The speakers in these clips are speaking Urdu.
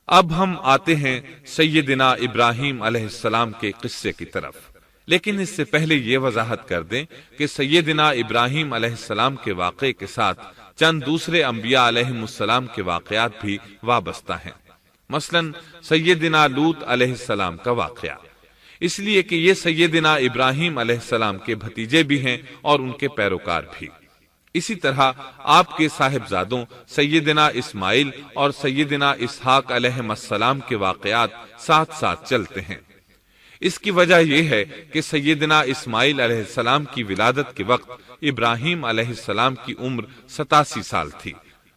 اب ہم آتے ہیں سیدنا ابراہیم علیہ السلام کے قصے کی طرف، لیکن اس سے پہلے یہ وضاحت کر دیں کہ سیدنا ابراہیم علیہ السلام کے واقعے کے ساتھ چند دوسرے انبیاء علیہم السلام کے واقعات بھی وابستہ ہیں، مثلا سیدنا لوط علیہ السلام کا واقعہ، اس لیے کہ یہ سیدنا ابراہیم علیہ السلام کے بھتیجے بھی ہیں اور ان کے پیروکار بھی۔ اسی طرح آپ کے صاحبزادوں سیدنا اسماعیل اور سیدنا اسحاق علیہ السلام کے واقعات ساتھ ساتھ چلتے ہیں۔ اس کی وجہ یہ ہے کہ سیدنا اسماعیل علیہ السلام کی ولادت کے وقت ابراہیم علیہ السلام کی عمر 87 سال تھی،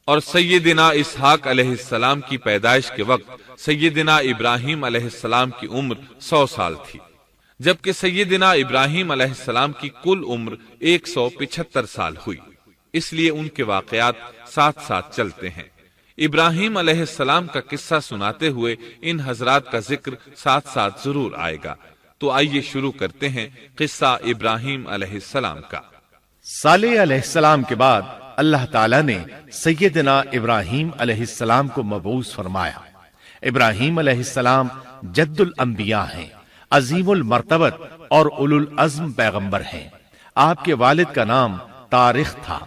اور سیدنا اسحاق علیہ السلام کی پیدائش کے وقت سیدنا ابراہیم علیہ السلام کی عمر 100 سال تھی، جبکہ سیدنا ابراہیم علیہ السلام کی کل عمر 175 سال ہوئی، اس لیے ان کے واقعات ساتھ ساتھ چلتے ہیں۔ ابراہیم علیہ السلام کا قصہ سناتے ہوئے ان حضرات کا ذکر ساتھ ساتھ ضرور آئے گا، تو آئیے شروع کرتے ہیں قصہ ابراہیم علیہ السلام کا۔ صالح علیہ السلام کے بعد اللہ تعالیٰ نے سیدنا ابراہیم علیہ السلام کو مبعوث فرمایا۔ ابراہیم علیہ السلام جد الانبیاء ہیں، عظیم المرتبت اور اولو العزم پیغمبر ہیں۔ آپ کے والد کا نام طارق تھا،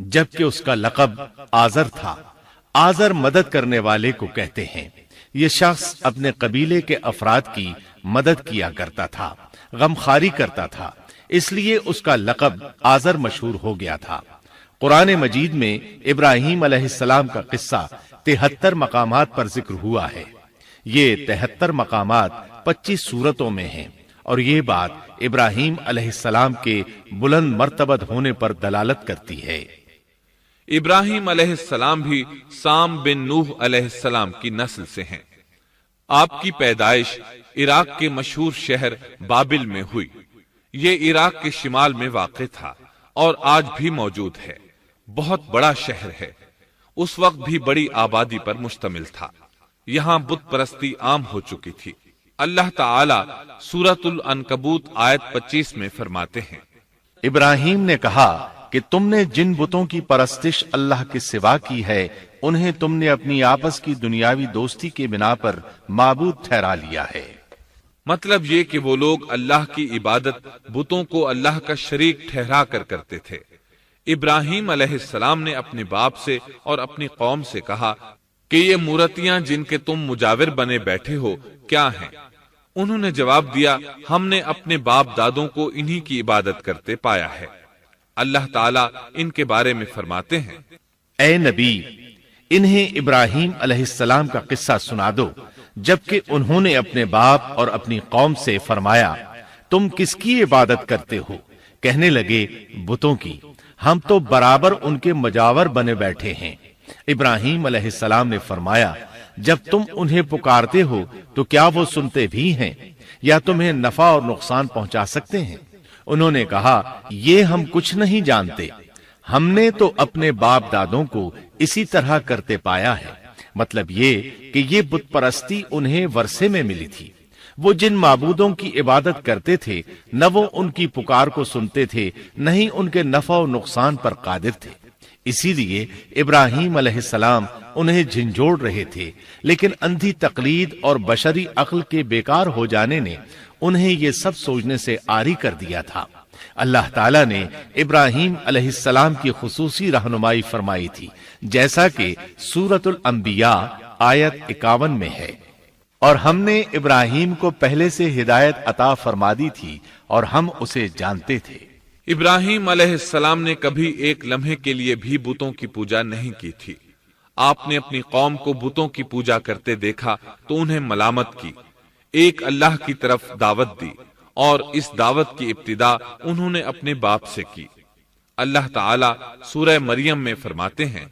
جبکہ اس کا لقب آزر تھا۔ آزر مدد کرنے والے کو کہتے ہیں۔ یہ شخص اپنے قبیلے کے افراد کی مدد کیا کرتا تھا، غمخواری کرتا تھا، اس لیے اس کا لقب آزر مشہور ہو گیا تھا۔ قرآن مجید میں ابراہیم علیہ السلام کا قصہ 73 مقامات پر ذکر ہوا ہے۔ یہ 73 مقامات 25 سورتوں میں ہیں، اور یہ بات ابراہیم علیہ السلام کے بلند مرتبت ہونے پر دلالت کرتی ہے۔ ابراہیم علیہ السلام بھی سام بن نوح علیہ السلام کی نسل سے ہیں۔ آپ کی پیدائش عراق کے مشہور شہر بابل میں ہوئی۔ یہ عراق کے شمال میں واقع تھا اور آج بھی موجود ہے۔ بہت بڑا شہر ہے، اس وقت بھی بڑی آبادی پر مشتمل تھا۔ یہاں بت پرستی عام ہو چکی تھی۔ اللہ تعالی سورۃ العنکبوت آیت 25 میں فرماتے ہیں، ابراہیم نے کہا کہ تم نے جن بتوں کی پرستش اللہ کے سوا کی ہے، انہیں تم نے اپنی آپس کی دنیاوی دوستی کے بنا پر معبود ٹھہرا لیا ہے۔ مطلب یہ کہ وہ لوگ اللہ کی عبادت بتوں کو اللہ کا شریک ٹھہرا کر کرتے تھے۔ ابراہیم علیہ السلام نے اپنے باپ سے اور اپنی قوم سے کہا کہ یہ مورتیاں جن کے تم مجاور بنے بیٹھے ہو کیا ہیں؟ انہوں نے جواب دیا، ہم نے اپنے باپ دادوں کو انہی کی عبادت کرتے پایا ہے۔ اللہ تعالیٰ ان کے بارے میں فرماتے ہیں، اے نبی، انہیں ابراہیم علیہ السلام کا قصہ سنا دو، جبکہ انہوں نے اپنے باپ اور اپنی قوم سے فرمایا، تم کس کی عبادت کرتے ہو؟ کہنے لگے، بتوں کی، ہم تو برابر ان کے مجاور بنے بیٹھے ہیں۔ ابراہیم علیہ السلام نے فرمایا، جب تم انہیں پکارتے ہو تو کیا وہ سنتے بھی ہیں یا تمہیں نفع اور نقصان پہنچا سکتے ہیں؟ انہوں نے کہا، یہ ہم کچھ نہیں جانتے، ہم نے تو اپنے باپ دادوں کو اسی طرح کرتے پایا ہے۔ مطلب یہ کہ یہ بت پرستی انہیں ورثے میں ملی تھی۔ وہ جن معبودوں کی عبادت کرتے تھے، نہ وہ ان کی پکار کو سنتے تھے، نہ ہی ان کے نفع و نقصان پر قادر تھے۔ اسی لیے ابراہیم علیہ السلام انہیں جھنجھوڑ رہے تھے، لیکن اندھی تقلید اور بشری عقل کے بیکار ہو جانے نے انہیں یہ سب سوچنے سے عاری کر دیا تھا۔ اللہ تعالیٰ نے ابراہیم علیہ السلام کی خصوصی رہنمائی فرمائی تھی، جیسا کہ سورۃ الانبیاء آیت 51 میں ہے، اور ہم نے ابراہیم کو پہلے سے ہدایت عطا فرما دی تھی اور ہم اسے جانتے تھے۔ ابراہیم علیہ السلام نے کبھی ایک لمحے کے لیے بھی بتوں کی پوجا نہیں کی تھی۔ آپ نے اپنی قوم کو بتوں کی پوجا کرتے دیکھا تو انہیں ملامت کی، ایک اللہ کی طرف دعوت دی، اور اس دعوت کی ابتدا انہوں نے اپنے باپ سے کی۔ اللہ تعالیٰ سورہ مریم میں فرماتے ہیں،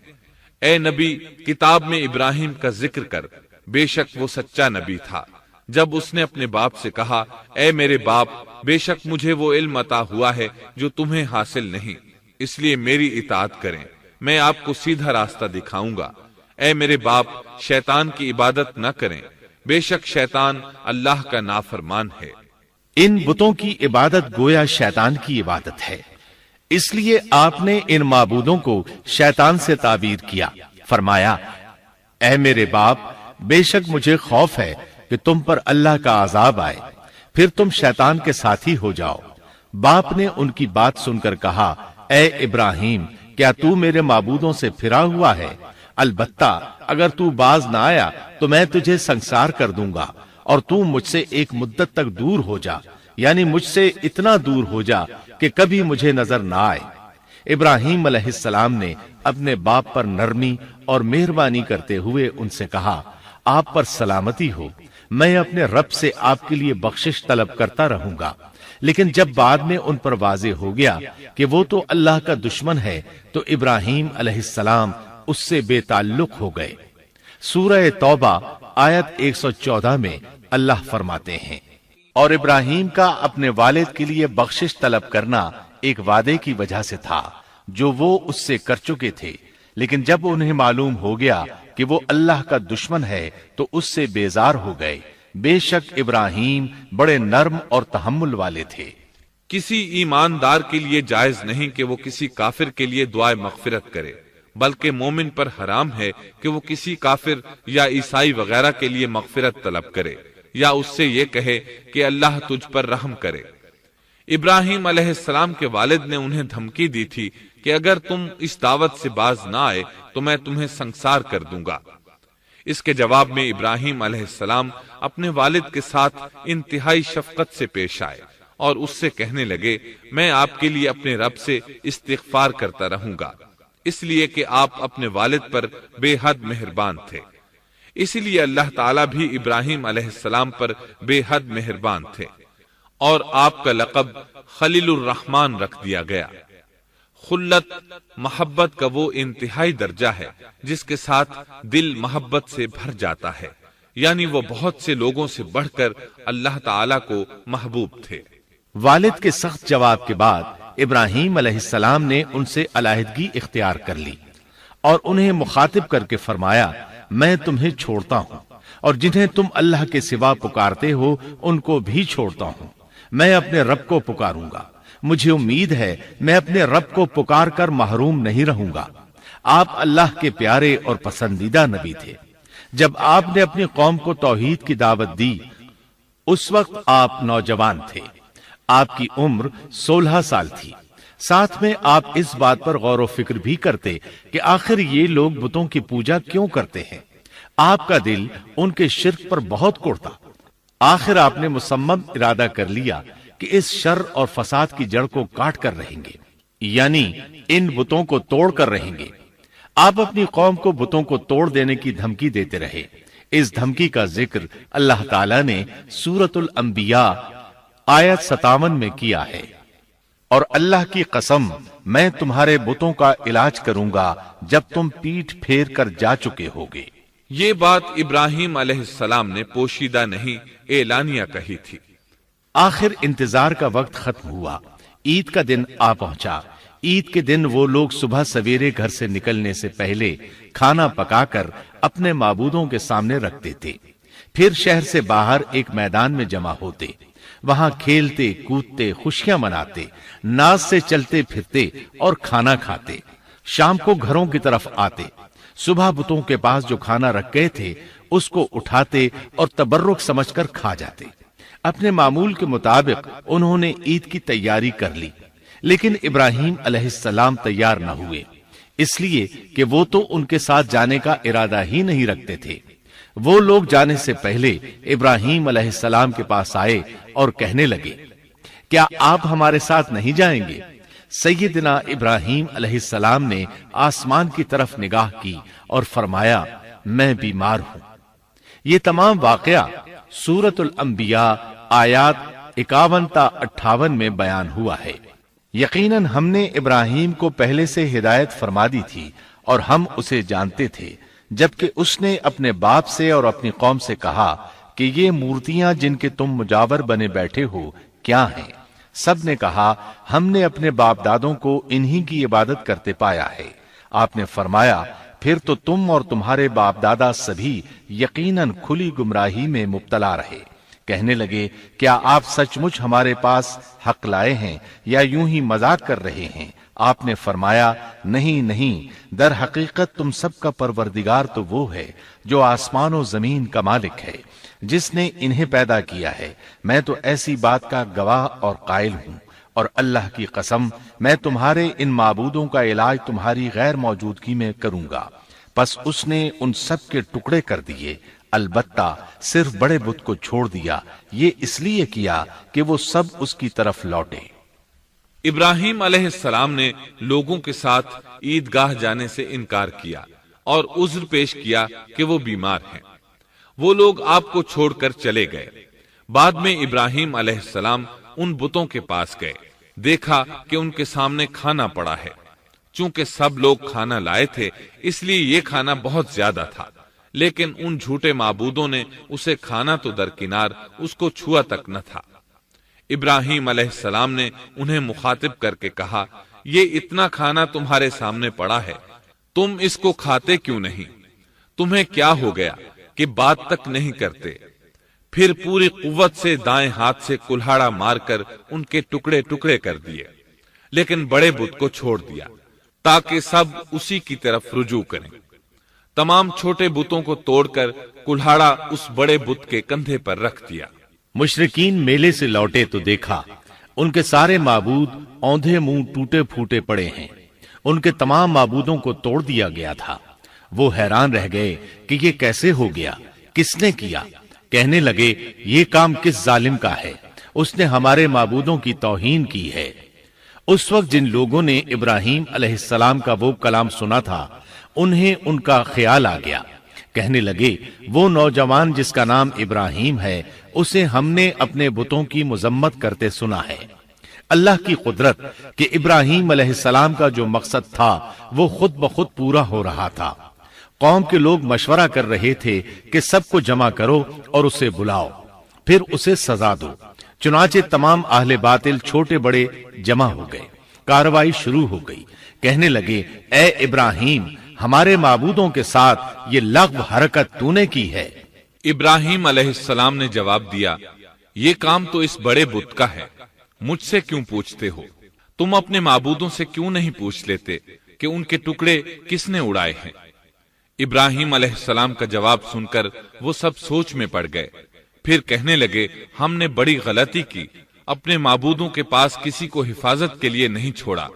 اے نبی، کتاب میں ابراہیم کا ذکر کر، بے شک وہ سچا نبی تھا۔ جب اس نے اپنے باپ سے کہا، اے میرے باپ، بے شک مجھے وہ علم عطا ہوا ہے جو تمہیں حاصل نہیں، اس لیے میری اطاعت کریں، میں آپ کو سیدھا راستہ دکھاؤں گا۔ اے میرے باپ، شیطان کی عبادت نہ کریں، بے شک شیطان اللہ کا نافرمان ہے۔ ان بتوں کی عبادت گویا شیطان کی عبادت ہے، اس لیے آپ نے ان معبودوں کو شیطان سے تعبیر کیا۔ فرمایا، اے میرے باپ، بے شک مجھے خوف ہے کہ تم پر اللہ کا عذاب آئے، پھر تم شیطان کے ساتھی ہو جاؤ۔ باپ نے ان کی بات سن کر کہا، اے ابراہیم، کیا تو میرے معبودوں سے پھرا ہوا ہے؟ البتہ اگر تو باز نہ آیا تو میں تجھے سنسار کر دوں گا، اور تو مجھ سے ایک مدت تک دور ہو جا، یعنی مجھ سے اتنا دور ہو جا کہ کبھی مجھے نظر نہ آئے۔ ابراہیم علیہ السلام نے اپنے باپ پر نرمی اور مہربانی کرتے ہوئے ان سے کہا، آپ پر سلامتی ہو، میں اپنے رب سے آپ کے لیے بخشش طلب کرتا رہوں گا۔ لیکن جب بعد میں ان پر واضح ہو گیا کہ وہ تو اللہ کا دشمن ہے تو ابراہیم علیہ السلام اس سے بے تعلق ہو گئے۔ سورہ توبہ آیت 114 میں اللہ فرماتے ہیں، اور ابراہیم کا اپنے والد کے لیے بخشش طلب کرنا ایک وعدے کی وجہ سے تھا جو وہ اس سے کر چکے تھے، لیکن جب انہیں معلوم ہو گیا کہ وہ اللہ کا دشمن ہے تو اس سے بیزار ہو گئے۔ بے شک ابراہیم بڑے نرم اور تحمل والے تھے۔ کسی ایماندار کے لیے جائز نہیں کہ وہ کسی کافر کے لیے دعائے مغفرت کرے، بلکہ مومن پر حرام ہے کہ وہ کسی کافر یا عیسائی وغیرہ کے لیے مغفرت طلب کرے یا اس سے یہ کہے کہ اللہ تجھ پر رحم کرے۔ ابراہیم علیہ السلام کے والد نے انہیں دھمکی دی تھی کہ اگر تم اس دعوت سے باز نہ آئے تو میں تمہیں سنسار کر دوں گا۔ اس کے جواب میں ابراہیم علیہ السلام اپنے والد کے ساتھ انتہائی شفقت سے پیش آئے اور اس سے کہنے لگے، میں آپ کے لیے اپنے رب سے استغفار کرتا رہوں گا، اس لیے کہ آپ اپنے والد پر بے حد مہربان تھے۔ اسی لیے اللہ تعالیٰ بھی ابراہیم علیہ السلام پر بے حد مہربان تھے، اور آپ کا لقب خلیل الرحمن رکھ دیا گیا۔ خلت محبت کا وہ انتہائی درجہ ہے جس کے ساتھ دل محبت سے بھر جاتا ہے، یعنی وہ بہت سے لوگوں سے بڑھ کر اللہ تعالیٰ کو محبوب تھے۔ والد کے سخت جواب کے بعد ابراہیم علیہ السلام نے ان سے علیحدگی اختیار کر لی اور انہیں مخاطب کر کے فرمایا، میں تمہیں چھوڑتا ہوں اور جنہیں تم اللہ کے سوا پکارتے ہو ان کو بھی چھوڑتا ہوں، میں اپنے رب کو پکاروں گا، مجھے امید ہے میں اپنے رب کو پکار کر محروم نہیں رہوں گا۔ آپ اللہ کے پیارے اور پسندیدہ نبی تھے۔ جب آپ نے اپنی قوم کو توحید کی دعوت دی اس وقت آپ نوجوان تھے، آپ کی عمر 16 سال تھی۔ ساتھ میں آپ اس بات پر غور و فکر بھی کرتے کہ آخر یہ لوگ بتوں کی پوجا کیوں کرتے ہیں۔ آپ کا دل ان کے شرک پر بہت کوڑتا۔ آخر آپ نے مصمم ارادہ کر لیا کہ اس شر اور فساد کی جڑ کو کاٹ کر رہیں گے، یعنی ان بتوں کو توڑ کر رہیں گے۔ آپ اپنی قوم کو بتوں کو توڑ دینے کی دھمکی دیتے رہے۔ اس دھمکی کا ذکر اللہ تعالیٰ نے سورۃ الانبیاء آیت 57 میں کیا ہے، اور اللہ کی قسم میں تمہارے بتوں کا علاج کروں گا جب تم پیٹھ پھیر کر جا چکے ہوگے۔ یہ بات ابراہیم علیہ السلام نے پوشیدہ نہیں اعلانیہ کہی تھی۔ آخر انتظار کا وقت ختم ہوا، عید کا دن آ پہنچا۔ عید کے دن وہ لوگ صبح سویرے گھر سے نکلنے سے پہلے کھانا پکا کر اپنے معبودوں کے سامنے رکھتے تھے، پھر شہر سے باہر ایک میدان میں جمع ہوتے، وہاں کھیلتے کودتے خوشیاں مناتے، ناز سے چلتے پھرتے اور کھانا کھاتے۔ شام کو گھروں کی طرف آتے، صبح بتوں کے پاس جو کھانا رکھ گئے تھے اس کو اٹھاتے اور تبرک سمجھ کر کھا جاتے۔ اپنے معمول کے مطابق انہوں نے عید کی تیاری کر لی، لیکن ابراہیم علیہ السلام تیار نہ ہوئے، اس لیے کہ وہ تو ان کے ساتھ جانے کا ارادہ ہی نہیں رکھتے تھے۔ وہ لوگ جانے سے پہلے ابراہیم علیہ السلام کے پاس آئے اور کہنے لگے، کیا آپ ہمارے ساتھ نہیں جائیں گے؟ سیدنا ابراہیم علیہ السلام نے آسمان کی طرف نگاہ کی اور فرمایا، میں بیمار ہوں۔ یہ تمام واقعہ سورۃ الانبیاء آیات 51 تا 58 میں بیان ہوا ہے۔ یقیناً ہم نے ابراہیم کو پہلے سے ہدایت فرما دی تھی اور ہم اسے جانتے تھے، جبکہ اس نے اپنے باپ سے اور اپنی قوم سے کہا کہ یہ مورتیاں جن کے تم مجاور بنے بیٹھے ہو کیا ہیں؟ سب نے کہا، ہم نے اپنے باپ دادوں کو انہی کی عبادت کرتے پایا ہے۔ آپ نے فرمایا، پھر تو تم اور تمہارے باپ دادا سبھی یقیناً کھلی گمراہی میں مبتلا رہے۔ کہنے لگے، کیا آپ سچ مچ ہمارے پاس حق لائے ہیں یا یوں ہی مذاق کر رہے ہیں؟ آپ نے فرمایا نہیں نہیں، در حقیقت تم سب کا پروردگار تو وہ ہے جو آسمان و زمین کا مالک ہے، جس نے انہیں پیدا کیا ہے، میں تو ایسی بات کا گواہ اور قائل ہوں، اور اللہ کی قسم میں تمہارے ان معبودوں کا علاج تمہاری غیر موجودگی میں کروں گا۔ پس اس نے ان سب کے ٹکڑے کر دیے، البتہ صرف بڑے بت کو چھوڑ دیا، یہ اس لیے کیا کہ وہ سب اس کی طرف لوٹے۔ ابراہیم علیہ السلام نے لوگوں کے ساتھ عیدگاہ جانے سے انکار کیا اور عذر پیش کیا کہ وہ بیمار ہیں۔ وہ لوگ آپ کو چھوڑ کر چلے گئے۔ بعد میں ابراہیم علیہ السلام ان بتوں کے پاس گئے، دیکھا کہ ان کے سامنے کھانا پڑا ہے۔ چونکہ سب لوگ کھانا لائے تھے اس لیے یہ کھانا بہت زیادہ تھا، لیکن ان جھوٹے معبودوں نے اسے کھانا تو درکنار اس کو چھوا تک نہ تھا۔ ابراہیم علیہ السلام نے انہیں مخاطب کر کے کہا، یہ اتنا کھانا تمہارے سامنے پڑا ہے، تم اس کو کھاتے کیوں نہیں؟ تمہیں کیا ہو گیا کہ بات تک نہیں کرتے؟ پھر پوری قوت سے دائیں ہاتھ سے کلہاڑا مار کر ان کے ٹکڑے ٹکڑے کر دیے، لیکن بڑے بت کو چھوڑ دیا تاکہ سب اسی کی طرف رجوع کریں۔ تمام چھوٹے بتوں کو توڑ کر کلہاڑا اس بڑے بت کے کندھے پر رکھ دیا۔ مشرکین میلے سے لوٹے تو دیکھا ان کے سارے معبود اوندھے منہ ٹوٹے پھوٹے پڑے ہیں، ان کے تمام معبودوں کو توڑ دیا گیا تھا۔ وہ حیران رہ گئے کہ یہ کیسے ہو گیا، کس نے کیا؟ کہنے لگے یہ کام کس ظالم کا ہے، اس نے ہمارے معبودوں کی توہین کی ہے۔ اس وقت جن لوگوں نے ابراہیم علیہ السلام کا وہ کلام سنا تھا انہیں ان کا خیال آ گیا، کہنے لگے وہ نوجوان جس کا نام ابراہیم ہے اسے ہم نے اپنے بتوں کی مذمت کرتے سنا ہے۔ اللہ کی قدرت کہ ابراہیم علیہ السلام کا جو مقصد تھا وہ خود بخود پورا ہو رہا تھا۔ قوم کے لوگ مشورہ کر رہے تھے کہ سب کو جمع کرو اور اسے بلاؤ، پھر اسے سزا دو۔ چنانچہ تمام اہل باطل چھوٹے بڑے جمع ہو گئے، کارروائی شروع ہو گئی۔ کہنے لگے اے ابراہیم، ہمارے معبودوں کے ساتھ یہ لغو حرکت تو نے کی ہے۔ ابراہیم علیہ السلام نے جواب دیا، یہ کام تو اس بڑے بت کا ہے، مجھ سے کیوں پوچھتے ہو؟ تم اپنے معبودوں سے کیوں نہیں پوچھ لیتے کہ ان کے ٹکڑے کس نے اڑائے ہیں؟ ابراہیم علیہ السلام کا جواب سن کر وہ سب سوچ میں پڑ گئے، پھر کہنے لگے ہم نے بڑی غلطی کی، اپنے معبودوں کے پاس کسی کو حفاظت کے لیے نہیں چھوڑا۔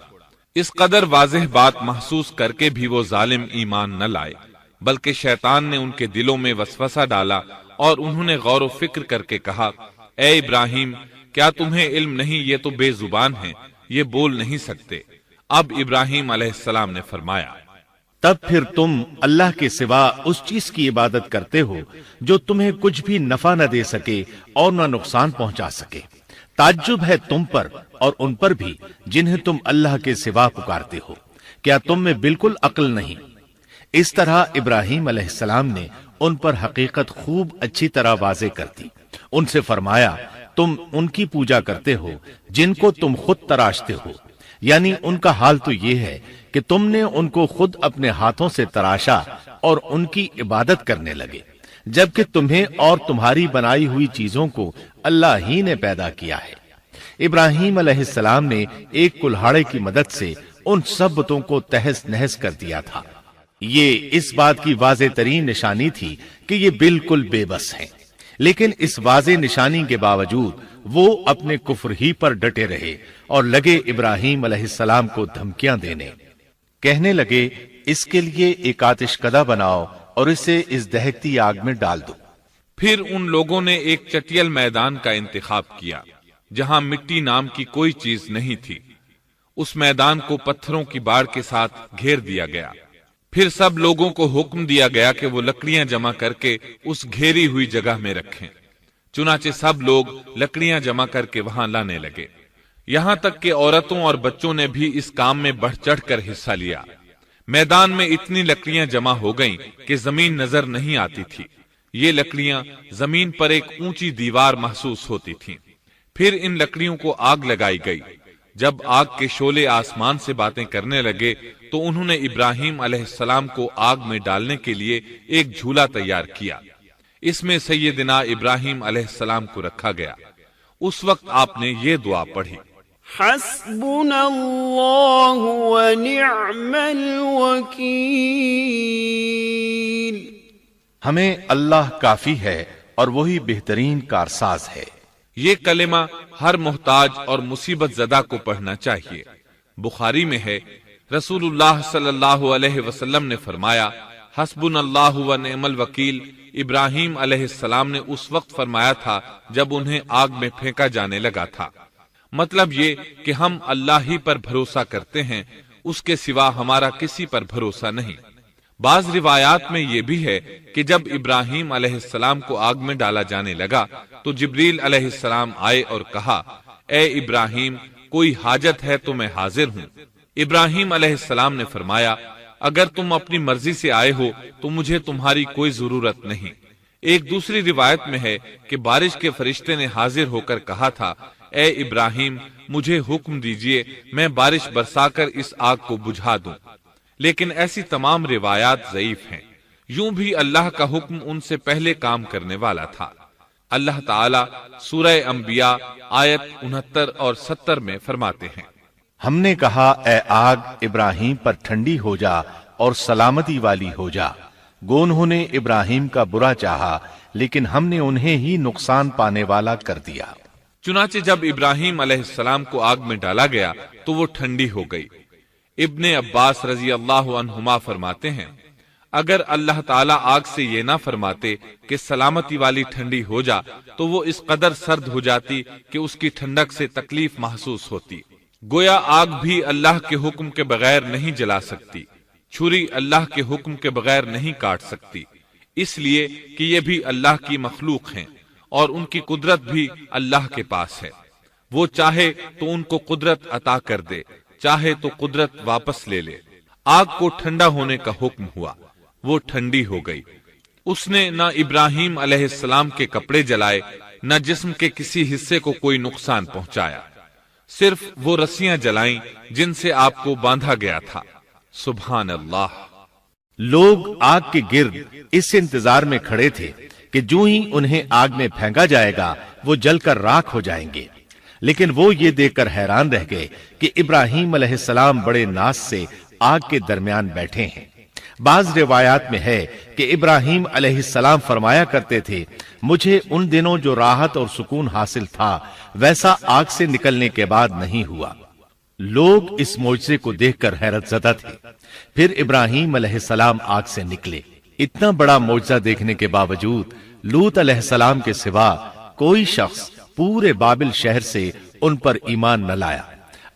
اس قدر واضح بات محسوس کر کے بھی وہ ظالم ایمان نہ لائے، بلکہ شیطان نے ان کے دلوں میں وسوسہ ڈالا اور انہوں نے غور و فکر کر کے کہا، اے ابراہیم، کیا تمہیں علم نہیں یہ تو بے زبان ہیں، یہ بول نہیں سکتے۔ اب ابراہیم علیہ السلام نے فرمایا، تب پھر تم اللہ کے سوا اس چیز کی عبادت کرتے ہو جو تمہیں کچھ بھی نفع نہ دے سکے اور نہ نقصان پہنچا سکے۔ تعجب ہے تم پر اور ان پر بھی جنہیں تم اللہ کے سوا پکارتے ہو، کیا تم میں بالکل عقل نہیں؟ اس طرح ابراہیم علیہ السلام نے ان پر حقیقت خوب اچھی طرح واضح کر دی۔ ان سے فرمایا تم ان کی پوجا کرتے ہو جن کو تم خود تراشتے ہو، یعنی ان کا حال تو یہ ہے کہ تم نے ان کو خود اپنے ہاتھوں سے تراشا اور ان کی عبادت کرنے لگے، جبکہ تمہیں اور تمہاری بنائی ہوئی چیزوں کو اللہ ہی نے پیدا کیا ہے۔ ابراہیم علیہ السلام نے ایک کلہاڑے کی مدد سے ان سب بتوں کو تہس نہس کر دیا تھا۔ یہ اس بات کی واضح ترین نشانی تھی کہ یہ بالکل بے بس ہیں، لیکن اس واضح نشانی کے باوجود وہ اپنے کفر ہی پر ڈٹے رہے اور لگے ابراہیم علیہ السلام کو دھمکیاں دینے۔ کہنے لگے اس کے لیے ایک آتش کدہ بناؤ اور اسے اس دہکتی آگ میں ڈال دو۔ پھر ان لوگوں نے ایک چٹیل میدان کا انتخاب کیا جہاں مٹی نام کی کوئی چیز نہیں تھی۔ اس میدان کو پتھروں کی باڑ کے ساتھ گھیر دیا گیا۔ پھر سب لوگوں کو حکم دیا گیا کہ وہ لکڑیاں جمع کر کے اس گھیری ہوئی جگہ میں رکھیں۔ چنانچہ سب لوگ لکڑیاں جمع کر کے وہاں لانے لگے، یہاں تک کہ عورتوں اور بچوں نے بھی اس کام میں بڑھ چڑھ کر حصہ لیا۔ میدان میں اتنی لکڑیاں جمع ہو گئیں کہ زمین نظر نہیں آتی تھی۔ یہ لکڑیاں زمین پر ایک اونچی دیوار محسوس ہوتی تھیں۔ پھر ان لکڑیوں کو آگ لگائی گئی۔ جب آگ کے شعلے آسمان سے باتیں کرنے لگے تو انہوں نے ابراہیم علیہ السلام کو آگ میں ڈالنے کے لیے ایک جھولا تیار کیا۔ اس میں سیدنا ابراہیم علیہ السلام کو رکھا گیا۔ اس وقت آپ نے یہ دعا پڑھی، حسبنا اللہ ونعم الوکیل. ہمیں اللہ کافی ہے اور وہی بہترین کارساز ہے. یہ کلمہ ہر محتاج اور مصیبت زدہ کو پڑھنا چاہیے. بخاری میں ہے رسول اللہ صلی اللہ علیہ وسلم نے فرمایا حسبنا اللہ و نعم الوکیل ابراہیم علیہ السلام نے اس وقت فرمایا تھا جب انہیں آگ میں پھینکا جانے لگا تھا. مطلب یہ کہ ہم اللہ ہی پر بھروسہ کرتے ہیں، اس کے سوا ہمارا کسی پر بھروسہ نہیں. بعض روایات میں یہ بھی ہے کہ جب ابراہیم علیہ السلام کو آگ میں ڈالا جانے لگا تو جبریل علیہ السلام آئے اور کہا اے ابراہیم کوئی حاجت ہے تو میں حاضر ہوں. ابراہیم علیہ السلام نے فرمایا اگر تم اپنی مرضی سے آئے ہو تو مجھے تمہاری کوئی ضرورت نہیں. ایک دوسری روایت میں ہے کہ بارش کے فرشتے نے حاضر ہو کر کہا تھا اے ابراہیم مجھے حکم دیجئے میں بارش برسا کر اس آگ کو بجھا دوں. لیکن ایسی تمام روایات ضعیف ہیں. یوں بھی اللہ کا حکم ان سے پہلے کام کرنے والا تھا. اللہ تعالی سورہ انبیاء آیت 69 اور 70 میں فرماتے ہیں ہم نے کہا اے آگ ابراہیم پر ٹھنڈی ہو جا اور سلامتی والی ہو جا. گو انہوں نے ابراہیم کا برا چاہا لیکن ہم نے انہیں ہی نقصان پانے والا کر دیا. چنانچہ جب ابراہیم علیہ السلام کو آگ میں ڈالا گیا تو وہ ٹھنڈی ہو گئی. ابن عباس رضی اللہ عنہما فرماتے ہیں اگر اللہ تعالیٰ آگ سے یہ نہ فرماتے کہ سلامتی والی ٹھنڈی ہو جا تو وہ اس قدر سرد ہو جاتی کہ اس کی ٹھنڈک سے تکلیف محسوس ہوتی. گویا آگ بھی اللہ کے حکم کے بغیر نہیں جلا سکتی، چھری اللہ کے حکم کے بغیر نہیں کاٹ سکتی، اس لیے کہ یہ بھی اللہ کی مخلوق ہیں اور ان کی قدرت بھی اللہ کے پاس ہے. وہ چاہے تو ان کو قدرت عطا کر دے، چاہے تو قدرت واپس لے لے. آگ کو ٹھنڈا ہونے کا حکم ہوا، وہ ٹھنڈی ہو گئی. اس نے نہ ابراہیم علیہ السلام کے کپڑے جلائے نہ جسم کے کسی حصے کو کوئی نقصان پہنچایا، صرف وہ رسیاں جلائیں جن سے آپ کو باندھا گیا تھا. سبحان اللہ. لوگ آگ کے گرد اس انتظار میں کھڑے تھے کہ جو ہی انہیں آگ میں پھینکا جائے گا وہ جل کر راکھ ہو جائیں گے. لیکن وہ یہ دیکھ کر حیران رہ گئے کہ ابراہیم علیہ السلام بڑے ناز سے آگ کے درمیان بیٹھے ہیں. بعض روایات میں ہے کہ ابراہیم علیہ السلام فرمایا کرتے تھے مجھے ان دنوں جو راحت اور سکون حاصل تھا ویسا آگ سے نکلنے کے بعد نہیں ہوا. لوگ اس معجزے کو دیکھ کر حیرت زدہ تھے. پھر ابراہیم علیہ السلام آگ سے نکلے. اتنا بڑا معجزہ دیکھنے کے باوجود لوط علیہ السلام کے سوا کوئی شخص پورے بابل شہر سے ان پر ایمان نہ لایا.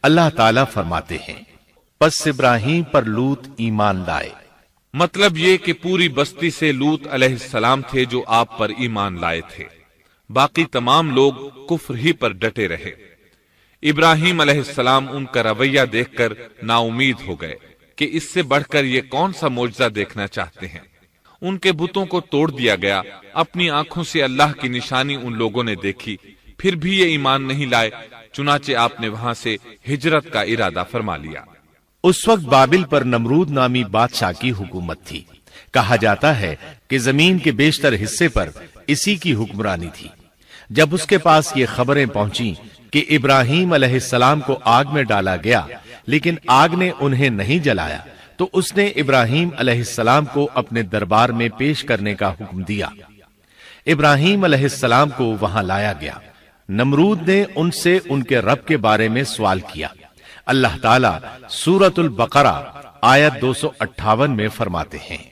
اللہ تعالیٰ فرماتے ہیں پس ابراہیم پر لوط ایمان لائے. مطلب یہ کہ پوری بستی سے لوط علیہ السلام تھے جو آپ پر ایمان لائے تھے، باقی تمام لوگ کفر ہی پر ڈٹے رہے. ابراہیم علیہ السلام ان کا رویہ دیکھ کر نا امید ہو گئے کہ اس سے بڑھ کر یہ کون سا معجزہ دیکھنا چاہتے ہیں. ان کے بتوں کو توڑ دیا گیا. اپنی آنکھوں سے اللہ کی نشانی ان لوگوں نے دیکھی، پھر بھی یہ ایمان نہیں لائے. چنانچہ آپ نے وہاں سے ہجرت کا ارادہ فرما لیا. اس وقت بابل پر نمرود نامی بادشاہ کی حکومت تھی. کہا جاتا ہے کہ زمین کے بیشتر حصے پر اسی کی حکمرانی تھی. جب اس کے پاس یہ خبریں پہنچیں کہ ابراہیم علیہ السلام کو آگ میں ڈالا گیا لیکن آگ نے انہیں نہیں جلایا تو اس نے ابراہیم علیہ السلام کو اپنے دربار میں پیش کرنے کا حکم دیا. ابراہیم علیہ السلام کو وہاں لایا گیا. نمرود نے ان سے ان کے رب کے بارے میں سوال کیا. اللہ تعالیٰ سورۃ البقرہ آیت 258 میں فرماتے ہیں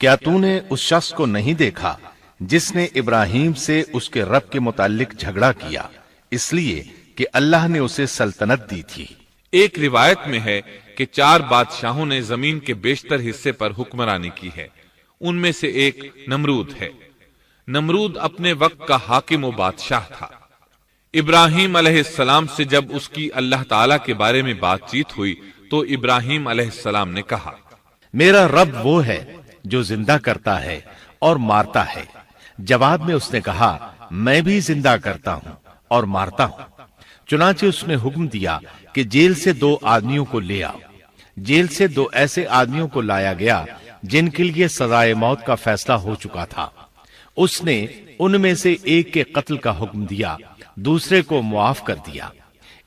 کیا تو نے اس شخص کو نہیں دیکھا جس نے ابراہیم سے اس کے رب کے متعلق جھگڑا کیا اس لیے کہ اللہ نے اسے سلطنت دی تھی. ایک روایت میں ہے کہ 4 بادشاہوں نے زمین کے بیشتر حصے پر حکمرانی کی ہے. ان میں سے ایک نمرود ہے. نمرود اپنے وقت کا حاکم و بادشاہ تھا. ابراہیم علیہ السلام سے جب اس کی اللہ تعالیٰ کے بارے میں بات چیت ہوئی تو ابراہیم علیہ السلام نے کہا میرا رب وہ ہے جو زندہ کرتا ہے اور مارتا ہے. جواب میں اس نے کہا میں بھی زندہ کرتا ہوں اور مارتا ہوں. چنانچہ اس نے حکم دیا کہ جیل سے 2 آدمیوں کو لے آؤ. جیل سے 2 ایسے آدمیوں کو لایا گیا جن کے لیے سزائے موت کا فیصلہ ہو چکا تھا. اس نے ان میں سے ایک کے قتل کا حکم دیا، دوسرے کو معاف کر دیا.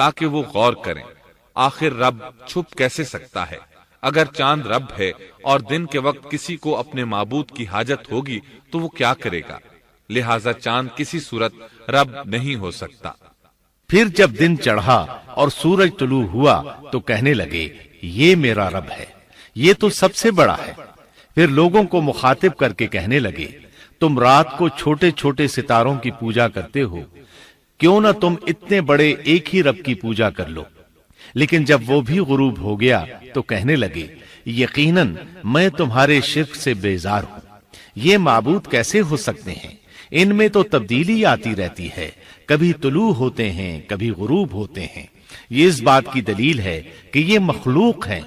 تاکہ وہ غور کریں، آخر رب چھپ کیسے سکتا ہے؟ اگر چاند رب ہے اور دن کے وقت کسی کو اپنے معبود کی حاجت ہوگی تو وہ کیا کرے گا؟ لہذا چاند کسی صورت رب نہیں ہو سکتا۔ پھر جب دن چڑھا اور سورج طلوع ہوا تو کہنے لگے یہ میرا رب ہے، یہ تو سب سے بڑا ہے۔ پھر لوگوں کو مخاطب کر کے کہنے لگے تم رات کو چھوٹے چھوٹے ستاروں کی پوجا کرتے ہو، کیوں نہ تم اتنے بڑے ایک ہی رب کی پوجا کر لو۔ لیکن جب وہ بھی غروب ہو گیا تو کہنے لگے یقیناً میں تمہارے شرک سے بیزار ہوں، یہ معبود کیسے ہو سکتے ہیں؟ ان میں تو تبدیلی آتی رہتی ہے، کبھی طلوع ہوتے ہیں کبھی غروب ہوتے ہیں۔ یہ اس بات کی دلیل ہے کہ یہ مخلوق ہیں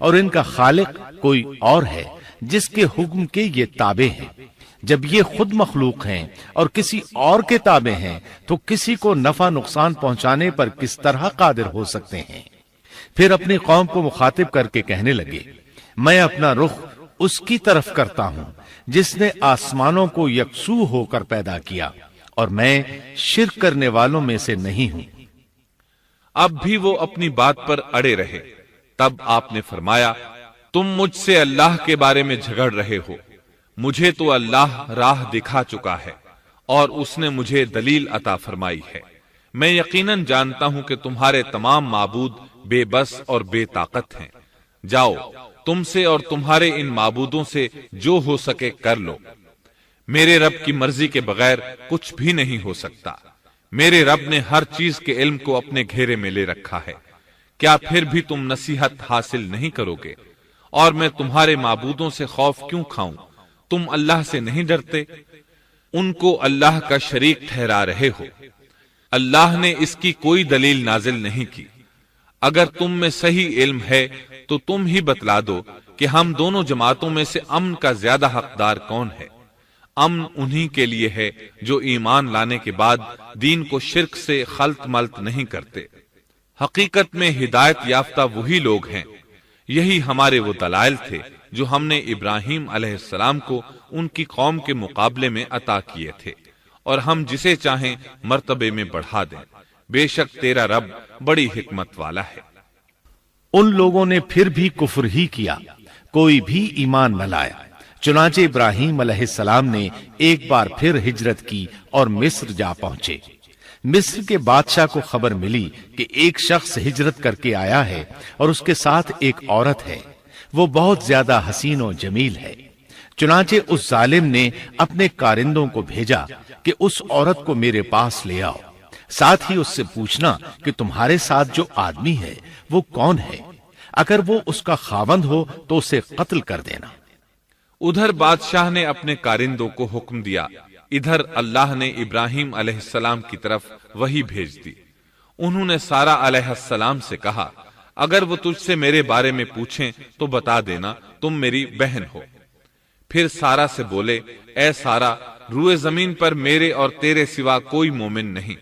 اور ان کا خالق کوئی اور ہے جس کے حکم کے یہ تابع ہیں۔ جب یہ خود مخلوق ہیں اور کسی اور کے تابع ہیں تو کسی کو نفع نقصان پہنچانے پر کس طرح قادر ہو سکتے ہیں؟ پھر اپنی قوم کو مخاطب کر کے کہنے لگے میں اپنا رخ اس کی طرف کرتا ہوں جس نے آسمانوں کو یکسو ہو کر پیدا کیا، اور میں شرک کرنے والوں میں سے نہیں ہوں۔ اب بھی وہ اپنی بات پر اڑے رہے۔ تب آپ نے فرمایا تم مجھ سے اللہ کے بارے میں جھگڑ رہے ہو، مجھے تو اللہ راہ دکھا چکا ہے اور اس نے مجھے دلیل عطا فرمائی ہے۔ میں یقیناً جانتا ہوں کہ تمہارے تمام معبود بے بس اور بے طاقت ہیں۔ جاؤ تم سے اور تمہارے ان معبودوں سے جو ہو سکے کر لو، میرے رب کی مرضی کے بغیر کچھ بھی نہیں ہو سکتا۔ میرے رب نے ہر چیز کے علم کو اپنے گھیرے میں لے رکھا ہے، کیا پھر بھی تم نصیحت حاصل نہیں کرو گے؟ اور میں تمہارے معبودوں سے خوف کیوں کھاؤں؟ تم اللہ سے نہیں ڈرتے؟ ان کو اللہ کا شریک ٹھہرا رہے ہو، اللہ نے اس کی کوئی دلیل نازل نہیں کی۔ اگر تم میں صحیح علم ہے تو تم ہی بتلا دو کہ ہم دونوں جماعتوں میں سے امن کا زیادہ حقدار کون ہے؟ امن انہی کے لیے ہے جو ایمان لانے کے بعد دین کو شرک سے خلط ملط نہیں کرتے۔ حقیقت میں ہدایت یافتہ وہی لوگ ہیں، یہی ہمارے وہ دلائل تھے جو ہم نے ابراہیم علیہ السلام کو ان کی قوم کے مقابلے میں عطا کیے تھے، اور ہم جسے چاہیں مرتبے میں بڑھا دیں۔ بے شک تیرا رب بڑی حکمت والا ہے۔ ان لوگوں نے پھر بھی کفر ہی کیا، کوئی بھی ایمان نہ لایا۔ چنانچہ ابراہیم علیہ السلام نے ایک بار پھر ہجرت کی اور مصر جا پہنچے۔ مصر کے بادشاہ کو خبر ملی کہ ایک شخص ہجرت کر کے آیا ہے اور اس کے ساتھ ایک عورت ہے، وہ بہت زیادہ حسین و جمیل ہے۔ چنانچہ اس ظالم نے اپنے کارندوں کو بھیجا کہ اس عورت کو میرے پاس لے آؤ، ساتھ ہی اس سے پوچھنا کہ تمہارے ساتھ جو آدمی ہے وہ کون ہے، اگر وہ اس کا خاوند ہو تو اسے قتل کر دینا۔ ادھر بادشاہ نے اپنے کارندوں کو حکم دیا، ادھر اللہ نے ابراہیم علیہ السلام کی طرف وحی بھیج دی۔ انہوں نے سارہ علیہ السلام سے کہا اگر وہ تجھ سے میرے بارے میں پوچھیں تو بتا دینا تم میری بہن ہو۔ پھر سارہ سے بولے اے سارہ، روئے زمین پر میرے اور تیرے سوا کوئی مومن نہیں،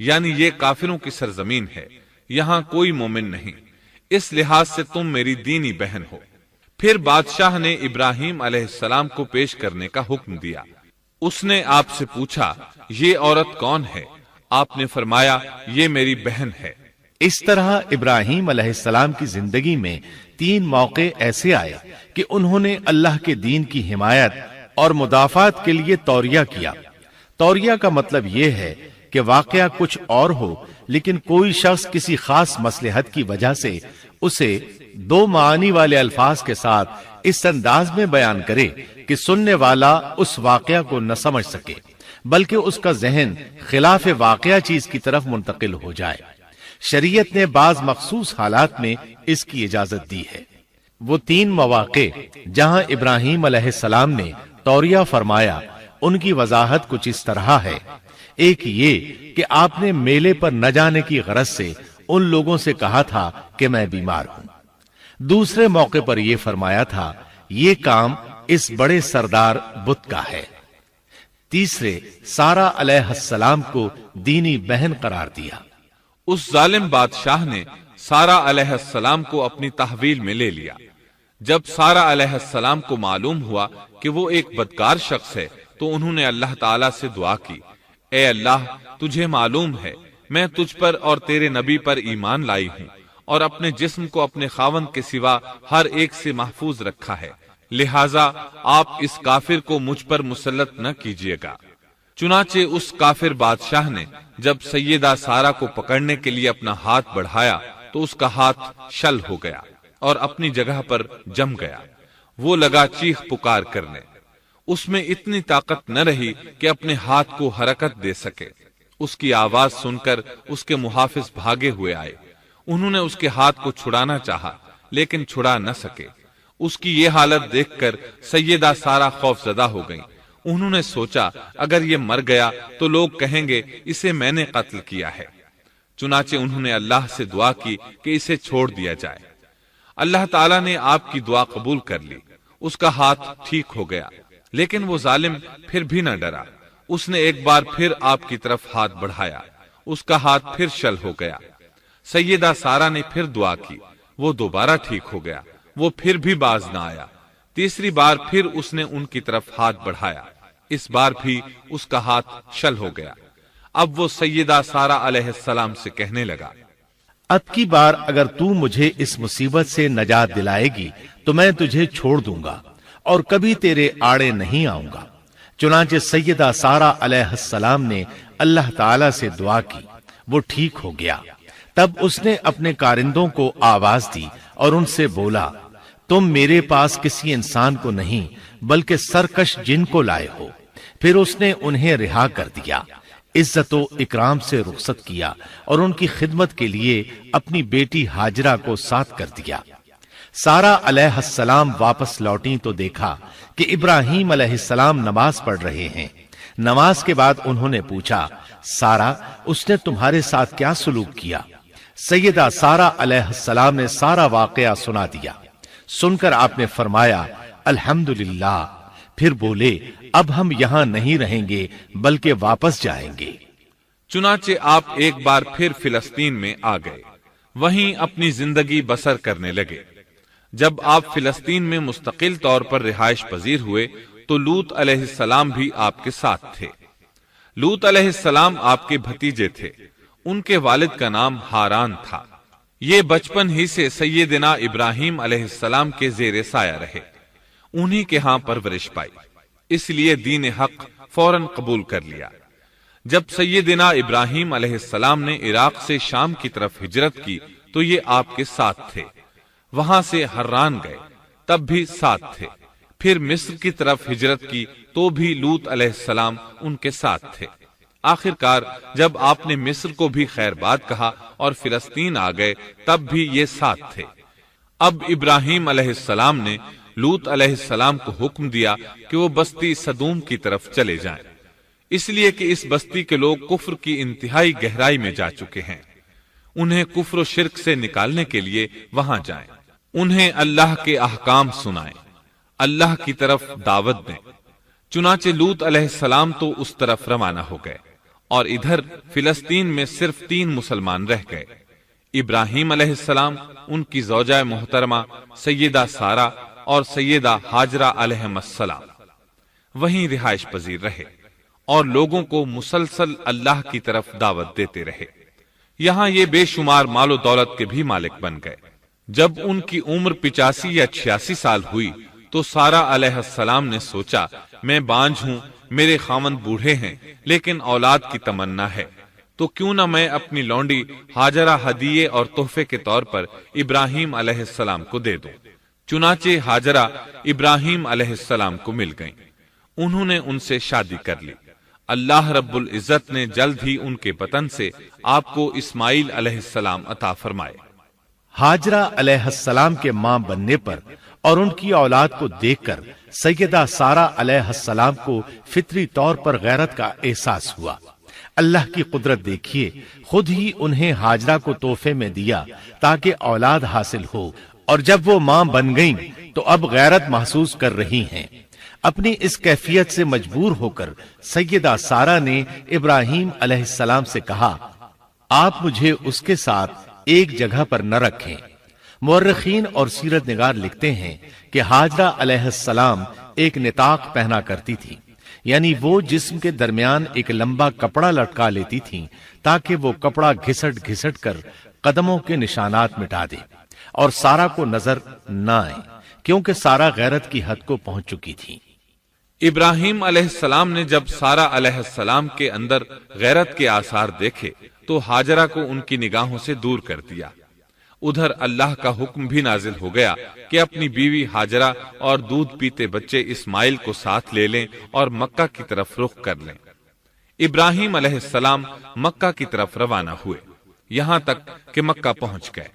یعنی یہ کافروں کی سرزمین ہے، یہاں کوئی مومن نہیں، اس لحاظ سے تم میری دینی بہن ہو۔ پھر بادشاہ نے ابراہیم علیہ السلام کو پیش کرنے کا حکم دیا۔ اس نے آپ سے پوچھا یہ عورت کون ہے؟ آپ نے فرمایا یہ میری بہن ہے۔ اس طرح ابراہیم علیہ السلام کی زندگی میں 3 موقع ایسے آئے کہ انہوں نے اللہ کے دین کی حمایت اور مدافعت کے لیے توریہ کیا۔ توریہ کا مطلب یہ ہے کہ واقعہ کچھ اور ہو لیکن کوئی شخص کسی خاص مصلحت کی وجہ سے اسے 2 معانی والے الفاظ کے ساتھ اس انداز میں بیان کرے کہ سننے والا اس واقعہ کو نہ سمجھ سکے بلکہ اس کا ذہن خلاف واقعہ چیز کی طرف منتقل ہو جائے۔ شریعت نے بعض مخصوص حالات میں اس کی اجازت دی ہے۔ وہ 3 مواقع جہاں ابراہیم علیہ السلام نے توریہ فرمایا ان کی وضاحت کچھ اس طرح ہے۔ ایک یہ کہ آپ نے میلے پر نہ جانے کی غرض سے ان لوگوں سے کہا تھا کہ میں بیمار ہوں۔ دوسرے موقع پر یہ فرمایا تھا یہ کام اس بڑے سردار بت کا ہے۔ تیسرے سارہ علیہ السلام کو دینی بہن قرار دیا۔ اس ظالم بادشاہ نے سارہ علیہ السلام کو اپنی تحویل میں لے لیا۔ جب سارہ علیہ السلام کو معلوم ہوا کہ وہ ایک بدکار شخص ہے تو انہوں نے اللہ تعالیٰ سے دعا کی، اے اللہ تجھے معلوم ہے میں تجھ پر اور تیرے نبی پر ایمان لائی ہوں اور اپنے جسم کو اپنے خاوند کے سوا ہر ایک سے محفوظ رکھا ہے، لہذا آپ اس کافر کو مجھ پر مسلط نہ کیجیے گا۔ چنانچہ اس کافر بادشاہ نے جب سیدہ سارہ کو پکڑنے کے لیے اپنا ہاتھ بڑھایا تو اس کا ہاتھ شل ہو گیا اور اپنی جگہ پر جم گیا۔ وہ لگا چیخ پکار کرنے، اس میں اتنی طاقت نہ رہی کہ اپنے ہاتھ کو حرکت دے سکے۔ اس کی آواز سن کر اس کے محافظ بھاگے ہوئے آئے، انہوں نے اس کے ہاتھ کو چھڑانا چاہا لیکن چھڑا نہ سکے۔ اس کی یہ حالت دیکھ کر سیدہ سارہ خوف زدہ ہو گئیں۔ انہوں نے سوچا اگر یہ مر گیا تو لوگ کہیں گے اسے میں نے قتل کیا ہے۔ چنانچہ انہوں نے اللہ سے دعا کی کہ اسے چھوڑ دیا جائے۔ اللہ تعالیٰ نے آپ کی دعا قبول کر لی، اس کا ہاتھ ٹھیک ہو گیا، لیکن وہ ظالم پھر بھی نہ ڈرا۔ اس نے ایک بار پھر آپ کی طرف ہاتھ بڑھایا، اس کا ہاتھ پھر شل ہو گیا۔ سیدہ سارہ نے پھر دعا کی، وہ دوبارہ ٹھیک ہو گیا، وہ پھر بھی باز نہ آیا۔ تیسری بار پھر اس نے ان کی طرف ہاتھ بڑھایا، اس بار بھی اس کا ہاتھ شل ہو گیا۔ اب وہ سیدہ سارہ علیہ السلام سے کہنے لگا، اب کی بار اگر تو مجھے اس مصیبت سے نجات دلائے گی تو میں تجھے چھوڑ دوں گا اور کبھی تیرے آڑے نہیں آؤں گا۔ چنانچہ سیدہ سارہ علیہ السلام نے اللہ تعالی سے دعا کی، وہ ٹھیک ہو گیا۔ تب اس نے اپنے کارندوں کو آواز دی اور ان سے بولا، تم میرے پاس کسی انسان کو نہیں بلکہ سرکش جن کو لائے ہو۔ پھر اس نے انہیں رہا کر دیا، عزت و اکرام سے رخصت کیا اور ان کی خدمت کے لیے اپنی بیٹی ہاجرہ کو ساتھ کر دیا۔ سارہ علیہ السلام واپس لوٹیں تو دیکھا کہ ابراہیم علیہ السلام نماز پڑھ رہے ہیں۔ نماز کے بعد انہوں نے پوچھا، سارہ اس نے تمہارے ساتھ کیا سلوک کیا؟ سیدہ سارہ علیہ السلام نے سارا واقعہ سنا دیا۔ سن کر آپ نے فرمایا، الحمدللہ۔ پھر بولے، اب ہم یہاں نہیں رہیں گے بلکہ واپس جائیں گے۔ چنانچہ آپ ایک بار پھر فلسطین میں آ گئے، وہیں اپنی زندگی بسر کرنے لگے۔ جب آپ فلسطین میں مستقل طور پر رہائش پذیر ہوئے تو لوط علیہ السلام بھی آپ کے ساتھ تھے۔ لوط علیہ السلام آپ کے بھتیجے تھے، ان کے والد کا نام ہاران تھا۔ یہ بچپن ہی سے سیدنا ابراہیم علیہ السلام کے زیر سایہ رہے، انہی کے ہاں پرورش پائی، اس لیے دین حق فوراً قبول کر لیا۔ جب سیدنا ابراہیم علیہ السلام نے عراق سے شام کی طرف ہجرت کی تو یہ آپ کے ساتھ تھے، وہاں سے حران گئے، تب بھی ساتھ تھے۔ پھر مصر کی طرف ہجرت کی تو بھی لوط علیہ السلام ان کے ساتھ تھے۔ آخر کار جب آپ نے مصر کو بھی خیر بات کہا اور فلسطین آ گئے تب بھی یہ ساتھ تھے۔ اب ابراہیم علیہ السلام نے لوط علیہ السلام کو حکم دیا کہ وہ بستی سدوم کی طرف چلے جائیں، اس لیے کہ اس بستی کے لوگ کفر کی انتہائی گہرائی میں جا چکے ہیں، انہیں کفر و شرک سے نکالنے کے لیے وہاں جائیں، انہیں اللہ کے احکام سنائیں، اللہ کی طرف دعوت دیں۔ چنانچہ لوط علیہ السلام تو اس طرف روانہ ہو گئے اور ادھر فلسطین میں صرف 3 مسلمان رہ گئے، ابراہیم علیہ السلام، ان کی زوجہ محترمہ سیدہ سارہ اور سیدہ ہاجرہ علیہم السلام وہیں رہائش پذیر رہے اور لوگوں کو مسلسل اللہ کی طرف دعوت دیتے رہے۔ یہاں یہ بے شمار مال و دولت کے بھی مالک بن گئے۔ جب ان کی عمر 85 یا 86 سال ہوئی تو سارہ علیہ السلام نے سوچا، میں بانجھ ہوں، میرے خاوند بوڑھے ہیں لیکن اولاد کی تمنا ہے، تو کیوں نہ میں اپنی لونڈی ہاجرہ ہدیے اور تحفے کے طور پر ابراہیم علیہ السلام کو دے دوں۔ چنانچہ ہاجرہ ابراہیم علیہ السلام کو مل گئیں، انہوں نے ان سے شادی کر لی۔ اللہ رب العزت نے جلد ہی ان کے بطن سے آپ کو اسماعیل علیہ السلام عطا فرمائے۔ ہاجرہ علیہ السلام کے ماں بننے پر اور ان کی اولاد کو دیکھ کر سیدہ سارہ علیہ السلام کو فطری طور پر غیرت کا احساس ہوا۔ اللہ کی قدرت دیکھیے، خود ہی انہیں ہاجرہ کو تحفے میں دیا تاکہ اولاد حاصل ہو، اور جب وہ ماں بن گئیں تو اب غیرت محسوس کر رہی ہیں۔ اپنی اس کیفیت سے مجبور ہو کر سیدہ سارہ نے ابراہیم علیہ السلام سے کہا، آپ مجھے اس کے ساتھ ایک جگہ پر نہ رکھیں۔ مورخین اور سیرت نگار لکھتے ہیں کہ ہاجرہ علیہ السلام ایک نطاق پہنا کرتی تھی، یعنی وہ جسم کے درمیان ایک لمبا کپڑا لٹکا لیتی تھیں تاکہ وہ کپڑا گھسٹ گھسٹ کر قدموں کے نشانات مٹا دے اور سارا کو نظر نہ آئے، کیونکہ سارا غیرت کی حد کو پہنچ چکی تھی۔ ابراہیم علیہ السلام نے جب سارا علیہ السلام کے اندر غیرت کے آثار دیکھے تو ہاجرہ کو ان کی نگاہوں سے دور کر دیا۔ ادھر اللہ کا حکم بھی نازل ہو گیا کہ اپنی بیوی ہاجرہ اور دودھ پیتے بچے اسماعیل کو ساتھ لے لیں اور مکہ کی طرف رخ کر لیں۔ ابراہیم علیہ السلام مکہ کی طرف روانہ ہوئے، یہاں تک کہ مکہ پہنچ گئے۔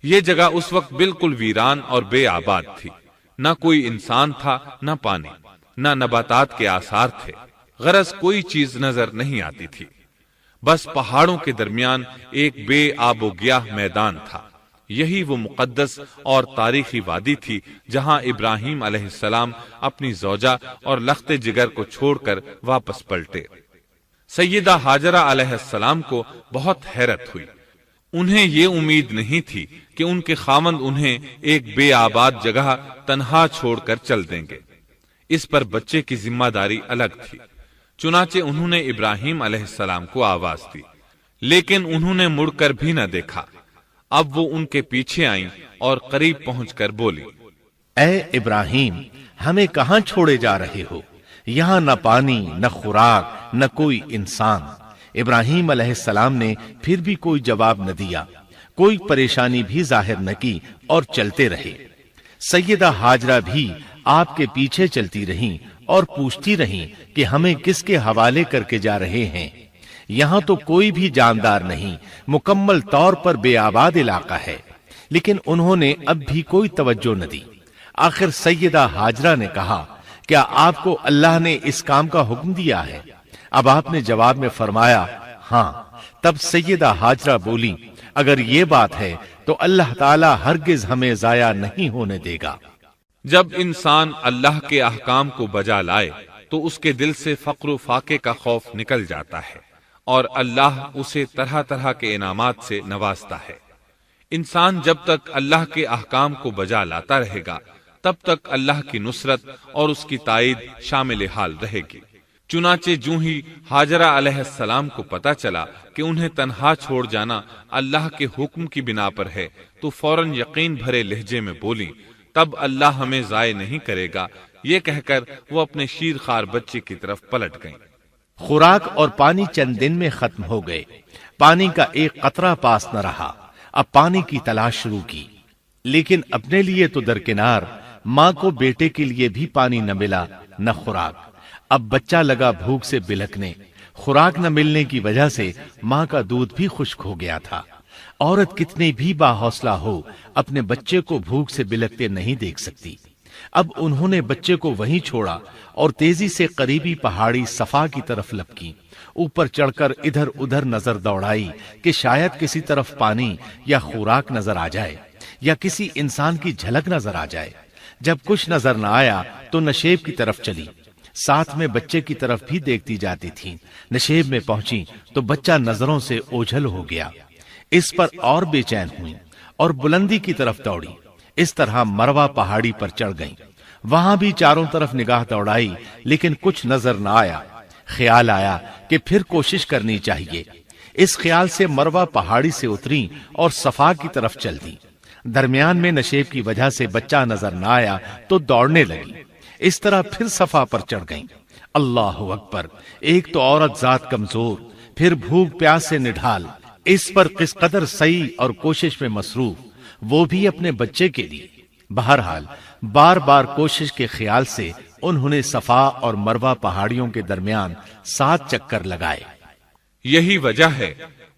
یہ جگہ اس وقت بالکل ویران اور بے آباد تھی، نہ کوئی انسان تھا، نہ پانی، نہ نباتات کے آثار تھے، غرض کوئی چیز نظر نہیں آتی تھی، بس پہاڑوں کے درمیان ایک بے آب و گیاہ میدان تھا۔ یہی وہ مقدس اور تاریخی وادی تھی جہاں ابراہیم علیہ السلام اپنی زوجہ اور لخت جگر کو چھوڑ کر واپس پلٹے۔ سیدہ ہاجرہ علیہ السلام کو بہت حیرت ہوئی، انہیں یہ امید نہیں تھی کہ ان کے خاوند انہیں ایک بے آباد جگہ تنہا چھوڑ کر چل دیں گے۔ اس پر بچے کی ذمہ داری الگ تھی، چنانچہ انہوں نے ابراہیم علیہ السلام کو آواز دی، لیکن انہوں نے مڑ کر بھی نہ دیکھا۔ اب وہ ان کے پیچھے آئیں اور قریب پہنچ کر بولی، اے ابراہیم، ہمیں کہاں چھوڑے جا رہے ہو؟ یہاں نہ پانی، نہ خوراک، نہ کوئی انسان۔ ابراہیم علیہ السلام نے پھر بھی کوئی جواب نہ دیا، کوئی پریشانی بھی ظاہر نہ کی اور چلتے رہے۔ سیدہ ہاجرہ بھی آپ کے پیچھے چلتی رہیں اور پوچھتی رہیں کہ ہمیں کس کے حوالے کر کے جا رہے ہیں؟ یہاں تو کوئی بھی جاندار نہیں، مکمل طور پر بے آباد علاقہ ہے۔ لیکن انہوں نے اب بھی کوئی توجہ نہ دی۔ آخر سیدہ ہاجرہ نے کہا، کیا آپ کو اللہ نے اس کام کا حکم دیا ہے؟ اب آپ نے جواب میں فرمایا، ہاں۔ تب سیدہ ہاجرہ بولی، اگر یہ بات ہے تو اللہ تعالی ہرگز ہمیں ضائع نہیں ہونے دے گا۔ جب انسان اللہ کے احکام کو بجا لائے تو اس کے دل سے فقر و فاقے کا خوف نکل جاتا ہے اور اللہ اسے طرح طرح کے انعامات سے نوازتا ہے۔ انسان جب تک اللہ کے احکام کو بجا لاتا رہے گا تب تک اللہ کی نصرت اور اس کی تائید شامل حال رہے گی۔ چنانچہ جوں ہی ہاجرہ علیہ السلام کو پتا چلا کہ انہیں تنہا چھوڑ جانا اللہ کے حکم کی بنا پر ہے تو فوراً یقین بھرے لہجے میں بولی، تب اللہ ہمیں ضائع نہیں کرے گا، یہ کہہ کر وہ اپنے شیر خوار بچے کی طرف پلٹ گئیں۔ خوراک اور پانی چند دن میں ختم ہو گئے، پانی کا ایک قطرہ پاس نہ رہا۔ اب پانی کی تلاش شروع کی، لیکن اپنے لیے تو درکنار، ماں کو بیٹے کے لیے بھی پانی نہ ملا نہ خوراک۔ اب بچہ لگا بھوک سے بلکنے، خوراک نہ ملنے کی وجہ سے ماں کا دودھ بھی خشک ہو گیا تھا۔ عورت کتنی بھی باحوصلہ ہو، اپنے بچے کو بھوک سے بلکتے نہیں دیکھ سکتی۔ اب انہوں نے بچے کو وہیں چھوڑا اور تیزی سے قریبی پہاڑی صفا کی طرف لپکی، اوپر چڑھ کر ادھر ادھر نظر دوڑائی کہ شاید کسی طرف پانی یا خوراک نظر آ جائے یا کسی انسان کی جھلک نظر آ جائے۔ جب کچھ نظر نہ آیا تو نشیب کی طرف چلی، ساتھ میں بچے کی طرف بھی دیکھتی جاتی تھی۔ نشیب میں پہنچی تو بچہ نظروں سے اوجھل ہو گیا۔ اس پر اور بے چین ہوئی اور بلندی کی طرف دوڑی۔ اس طرح مروہ پہاڑی پر چڑھ گئیں۔ وہاں بھی چاروں طرف نگاہ دوڑائی لیکن کچھ نظر نہ آیا۔ خیال آیا کہ پھر کوشش کرنی چاہیے۔ اس خیال سے مروہ پہاڑی سے اتری اور صفا کی طرف چل دی۔ درمیان میں نشیب کی وجہ سے بچہ نظر نہ آیا تو دوڑنے لگی۔ اس طرح پھر صفا پر چڑھ گئیں۔ اللہ اکبر! ایک تو عورت ذات کمزور، پھر بھوک پیاس سے نڈھال، اس پر کس قدر سعی اور کوشش میں مصروف، وہ بھی اپنے بچے کے لیے۔ بہرحال بار بار کوشش کے خیال سے انہوں نے صفا اور مروہ پہاڑیوں کے درمیان 7 چکر لگائے۔ یہی وجہ ہے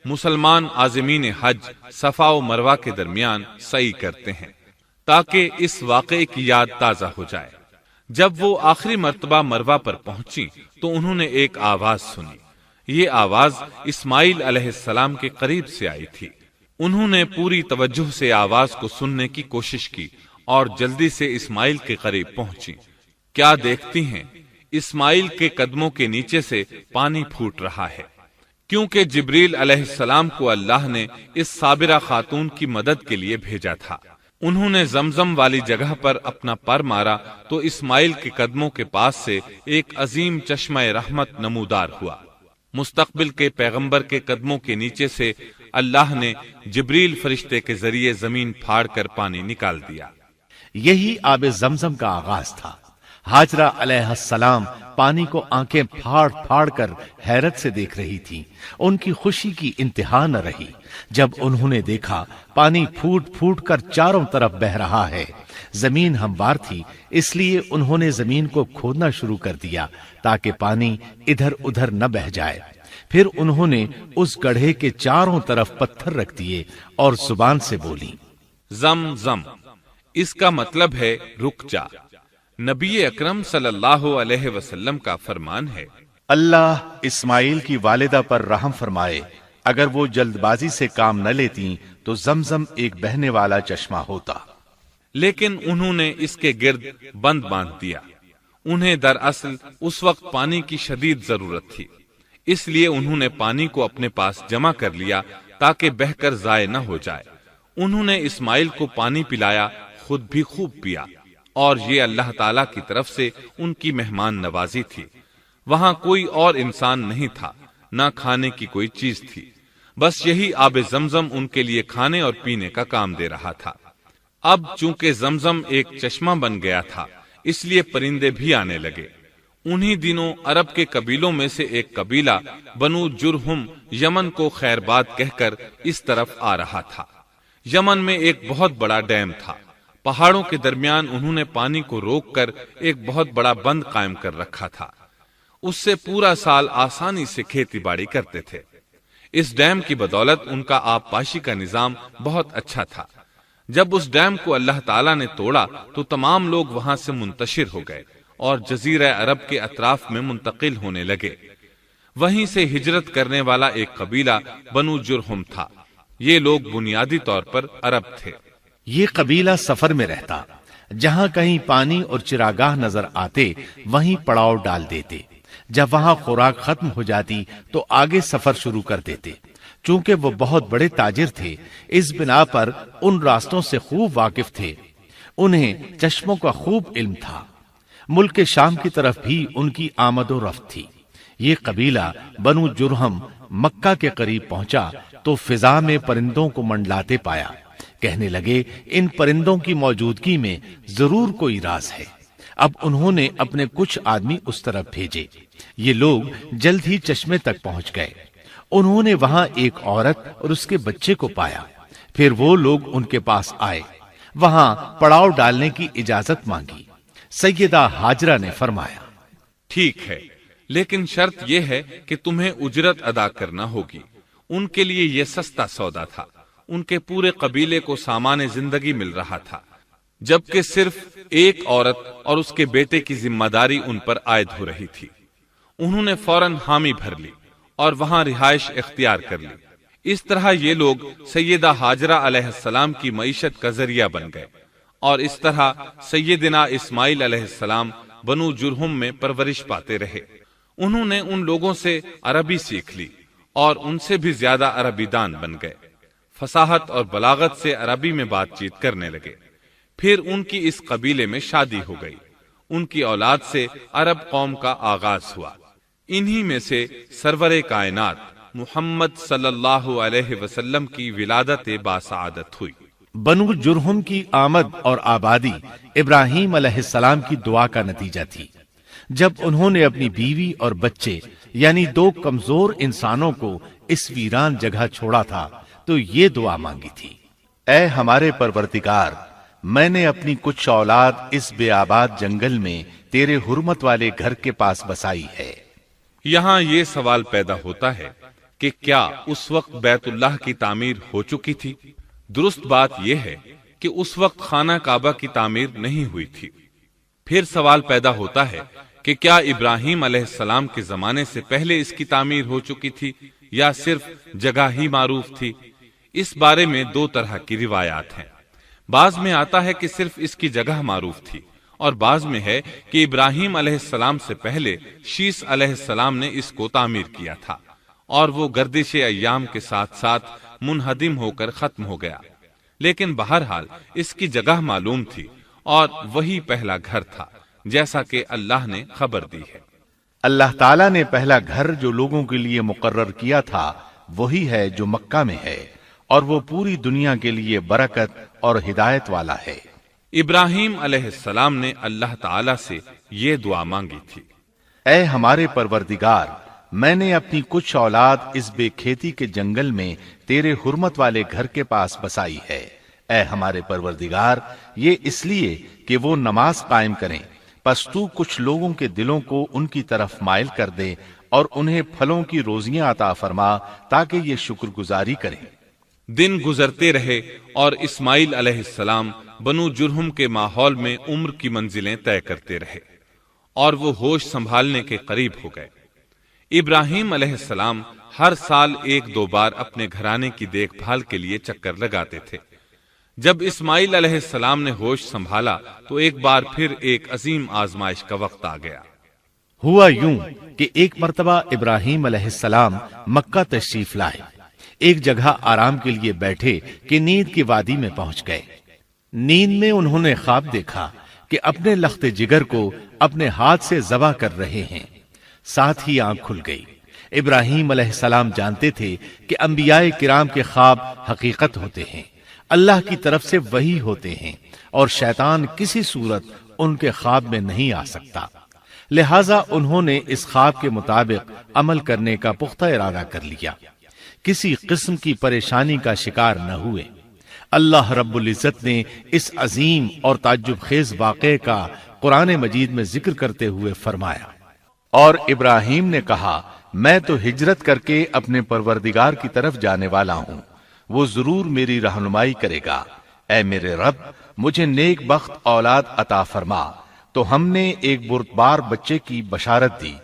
مسلمان عازمین حج صفا و مروہ کے درمیان سعی کرتے ہیں تاکہ اس واقعے کی یاد تازہ ہو جائے۔ جب وہ آخری مرتبہ مروہ پر پہنچی تو انہوں نے ایک آواز سنی۔ یہ آواز اسماعیل علیہ السلام کے قریب سے آئی تھی۔ انہوں نے پوری توجہ سے آواز کو سننے کی کوشش کی اور جلدی سے اسماعیل کے قریب پہنچی۔ کیا دیکھتی ہیں؟ اسماعیل کے قدموں کے نیچے سے پانی پھوٹ رہا ہے، کیونکہ جبریل علیہ السلام کو اللہ نے اس صابرہ خاتون کی مدد کے لیے بھیجا تھا۔ انہوں نے زمزم والی جگہ پر اپنا پر مارا تو اسماعیل کے قدموں کے پاس سے ایک عظیم چشمہ رحمت نمودار ہوا۔ مستقبل کے پیغمبر کے قدموں کے نیچے سے اللہ نے جبریل فرشتے کے ذریعے زمین پھاڑ کر پانی نکال دیا۔ یہی آب زمزم کا آغاز تھا۔ ہاجرہ علیہ السلام پانی کو آنکھیں پھاڑ پھاڑ کر حیرت سے دیکھ رہی تھی۔ ان کی خوشی کی انتہا نہ رہی جب انہوں نے دیکھا پانی پھوٹ پھوٹ کر چاروں طرف بہ رہا ہے۔ زمین ہموار تھی، اس لیے انہوں نے زمین کو کھودنا شروع کر دیا تاکہ پانی ادھر ادھر نہ بہ جائے۔ پھر انہوں نے اس گڑھے کے چاروں طرف پتھر رکھ دیے اور زبان سے بولی، زم زم، اس کا مطلب ہے رک جا۔ نبی اکرم صلی اللہ علیہ وسلم کا فرمان ہے، اللہ اسماعیل کی والدہ پر رحم فرمائے، اگر وہ جلد بازی سے کام نہ لیتی تو زمزم ایک بہنے والا چشمہ ہوتا۔ لیکن انہوں نے اس کے گرد بند باندھ دیا۔ انہیں دراصل اس وقت پانی کی شدید ضرورت تھی، اس لیے انہوں نے پانی کو اپنے پاس جمع کر لیا تاکہ بہہ کر ضائع نہ ہو جائے۔ انہوں نے اسماعیل کو پانی پلایا، خود بھی خوب پیا، اور یہ اللہ تعالی کی طرف سے ان کی مہمان نوازی تھی۔ وہاں کوئی اور انسان نہیں تھا، نہ کھانے کی کوئی چیز تھی، بس یہی آب زمزم ان کے لیے کھانے اور پینے کا کام دے رہا تھا۔ اب چونکہ زمزم ایک چشمہ بن گیا تھا، اس لیے پرندے بھی آنے لگے۔ انہی دنوں عرب کے قبیلوں میں سے ایک قبیلہ بنو جرہم یمن کو خیر باد کہہ کر اس طرف آ رہا تھا۔ یمن میں ایک بہت بڑا ڈیم تھا۔ پہاڑوں کے درمیان انہوں نے پانی کو روک کر ایک بہت بڑا بند قائم کر رکھا تھا۔ اس سے پورا سال آسانی سے کھیتی باڑی کرتے تھے۔ اس ڈیم کی بدولت ان کا آب پاشی کا نظام بہت اچھا تھا۔ جب اس ڈیم کو اللہ تعالیٰ نے توڑا تو تمام لوگ وہاں سے منتشر ہو گئے اور جزیرہ عرب کے اطراف میں منتقل ہونے لگے۔ وہیں سے ہجرت کرنے والا ایک قبیلہ بنو جرہم تھا۔ یہ لوگ بنیادی طور پر عرب تھے۔ یہ قبیلہ سفر میں رہتا، جہاں کہیں پانی اور چراگاہ نظر آتے وہیں پڑاؤ ڈال دیتے۔ جب وہاں خوراک ختم ہو جاتی تو آگے سفر شروع کر دیتے۔ چونکہ وہ بہت بڑے تاجر تھے، اس بنا پر ان راستوں سے خوب واقف تھے۔ انہیں چشموں کا خوب علم تھا۔ ملک شام کی طرف بھی ان کی آمد و رفت تھی۔ یہ قبیلہ بنو جرہم مکہ کے قریب پہنچا تو فضا میں پرندوں کو منڈلاتے پایا۔ کہنے لگے، ان پرندوں کی موجودگی میں ضرور کوئی راز ہے۔ اب انہوں نے اپنے کچھ آدمی اس طرف بھیجے۔ یہ لوگ جلد ہی چشمے تک پہنچ گئے۔ انہوں نے وہاں ایک عورت اور اس کے بچے کو پایا۔ پھر وہ لوگ ان کے پاس آئے، وہاں پڑاؤ ڈالنے کی اجازت مانگی۔ سیدہ ہاجرہ نے فرمایا، ٹھیک ہے، لیکن شرط یہ ہے کہ تمہیں اجرت ادا کرنا ہوگی۔ ان کے لیے یہ سستا سودا تھا۔ ان کے پورے قبیلے کو سامان زندگی مل رہا تھا، جبکہ صرف ایک عورت اور اس کے بیٹے کی ذمہ داری ان پر عائد ہو رہی تھی۔ انہوں نے فوراً حامی بھر لی اور وہاں رہائش اختیار کر لی۔ اس طرح یہ لوگ سیدہ ہاجرہ علیہ السلام کی معیشت کا ذریعہ بن گئے، اور اس طرح سیدنا اسماعیل علیہ السلام بنو جرہم میں پرورش پاتے رہے۔ انہوں نے ان لوگوں سے عربی سیکھ لی اور ان سے بھی زیادہ عربی دان بن گئے۔ فصاحت اور بلاغت سے عربی میں بات چیت کرنے لگے۔ پھر ان کی اس قبیلے میں شادی ہو گئی۔ ان کی اولاد سے عرب قوم کا آغاز ہوا۔ انہی میں سے سرور کائنات محمد صلی اللہ علیہ وسلم کی ولادت باسعادت ہوئی۔ بنو جرہم کی آمد اور آبادی ابراہیم علیہ السلام کی دعا کا نتیجہ تھی۔ جب انہوں نے اپنی بیوی اور بچے یعنی دو کمزور انسانوں کو اس ویران جگہ چھوڑا تھا تو یہ دعا مانگی تھی، اے ہمارے پروردگار، میں نے اپنی کچھ اولاد اس بے آباد جنگل میں تیرے حرمت والے گھر کے پاس بسائی ہے۔ یہاں یہ سوال پیدا ہوتا ہے کہ کیا اس وقت بیت اللہ کی تعمیر ہو چکی تھی؟ درست بات یہ ہے کہ اس وقت خانہ کعبہ کی تعمیر نہیں ہوئی تھی۔ پھر سوال پیدا ہوتا ہے کہ کیا ابراہیم علیہ السلام کے زمانے سے پہلے اس کی تعمیر ہو چکی تھی یا صرف جگہ ہی معروف تھی؟ اس بارے میں دو طرح کی روایات ہیں۔ بعض میں آتا ہے کہ صرف اس کی جگہ معروف تھی، اور بعض میں ہے کہ ابراہیم علیہ السلام سے پہلے شیس علیہ السلام نے اس کو تعمیر کیا تھا، اور وہ گردش ایام کے ساتھ ساتھ منہدم ہو کر ختم ہو گیا۔ لیکن بہرحال اس کی جگہ معلوم تھی اور وہی پہلا گھر تھا، جیسا کہ اللہ نے خبر دی ہے۔ اللہ تعالیٰ نے پہلا گھر جو لوگوں کے لیے مقرر کیا تھا وہی ہے جو مکہ میں ہے، اور وہ پوری دنیا کے لیے برکت اور ہدایت والا ہے۔ ابراہیم علیہ السلام نے اللہ تعالیٰ سے یہ دعا مانگی تھی، اے ہمارے پروردگار، میں نے اپنی کچھ اولاد اس بے کھیتی کے جنگل میں تیرے حرمت والے گھر کے پاس بسائی ہے۔ اے ہمارے پروردگار، یہ اس لیے کہ وہ نماز قائم کریں، پس تو کچھ لوگوں کے دلوں کو ان کی طرف مائل کر دے اور انہیں پھلوں کی روزیاں عطا فرما تاکہ یہ شکر گزاری کریں۔ دن گزرتے رہے اور اسماعیل علیہ السلام بنو جرہم کے ماحول میں عمر کی منزلیں طے کرتے رہے اور وہ ہوش سنبھالنے کے قریب ہو گئے۔ ابراہیم علیہ السلام ہر سال 1-2 بار اپنے گھرانے کی دیکھ بھال کے لیے چکر لگاتے تھے۔ جب اسماعیل علیہ السلام نے ہوش سنبھالا تو ایک بار پھر ایک عظیم آزمائش کا وقت آ گیا۔ ہوا یوں کہ ایک مرتبہ ابراہیم علیہ السلام مکہ تشریف لائے، ایک جگہ آرام کے لیے بیٹھے کہ نیند کی وادی میں پہنچ گئے۔ نیند میں انہوں نے خواب دیکھا کہ اپنے لخت جگر کو اپنے ہاتھ سے ذبح کر رہے ہیں، ساتھ ہی آنکھ کھل گئی۔ ابراہیم علیہ السلام جانتے تھے کہ انبیاء کرام کے خواب حقیقت ہوتے ہیں، اللہ کی طرف سے وحی ہوتے ہیں، اور شیطان کسی صورت ان کے خواب میں نہیں آ سکتا۔ لہٰذا انہوں نے اس خواب کے مطابق عمل کرنے کا پختہ ارادہ کر لیا، کسی قسم کی پریشانی کا شکار نہ ہوئے۔ اللہ رب العزت نے اس عظیم اور تعجب خیز واقعے کا قرآن مجید میں ذکر کرتے ہوئے فرمایا، اور ابراہیم نے کہا، میں تو ہجرت کر کے اپنے پروردگار کی طرف جانے والا ہوں، وہ ضرور میری رہنمائی کرے گا۔ اے میرے رب، مجھے نیک بخت اولاد عطا فرما۔ تو ہم نے ایک بردبار بچے کی بشارت دی۔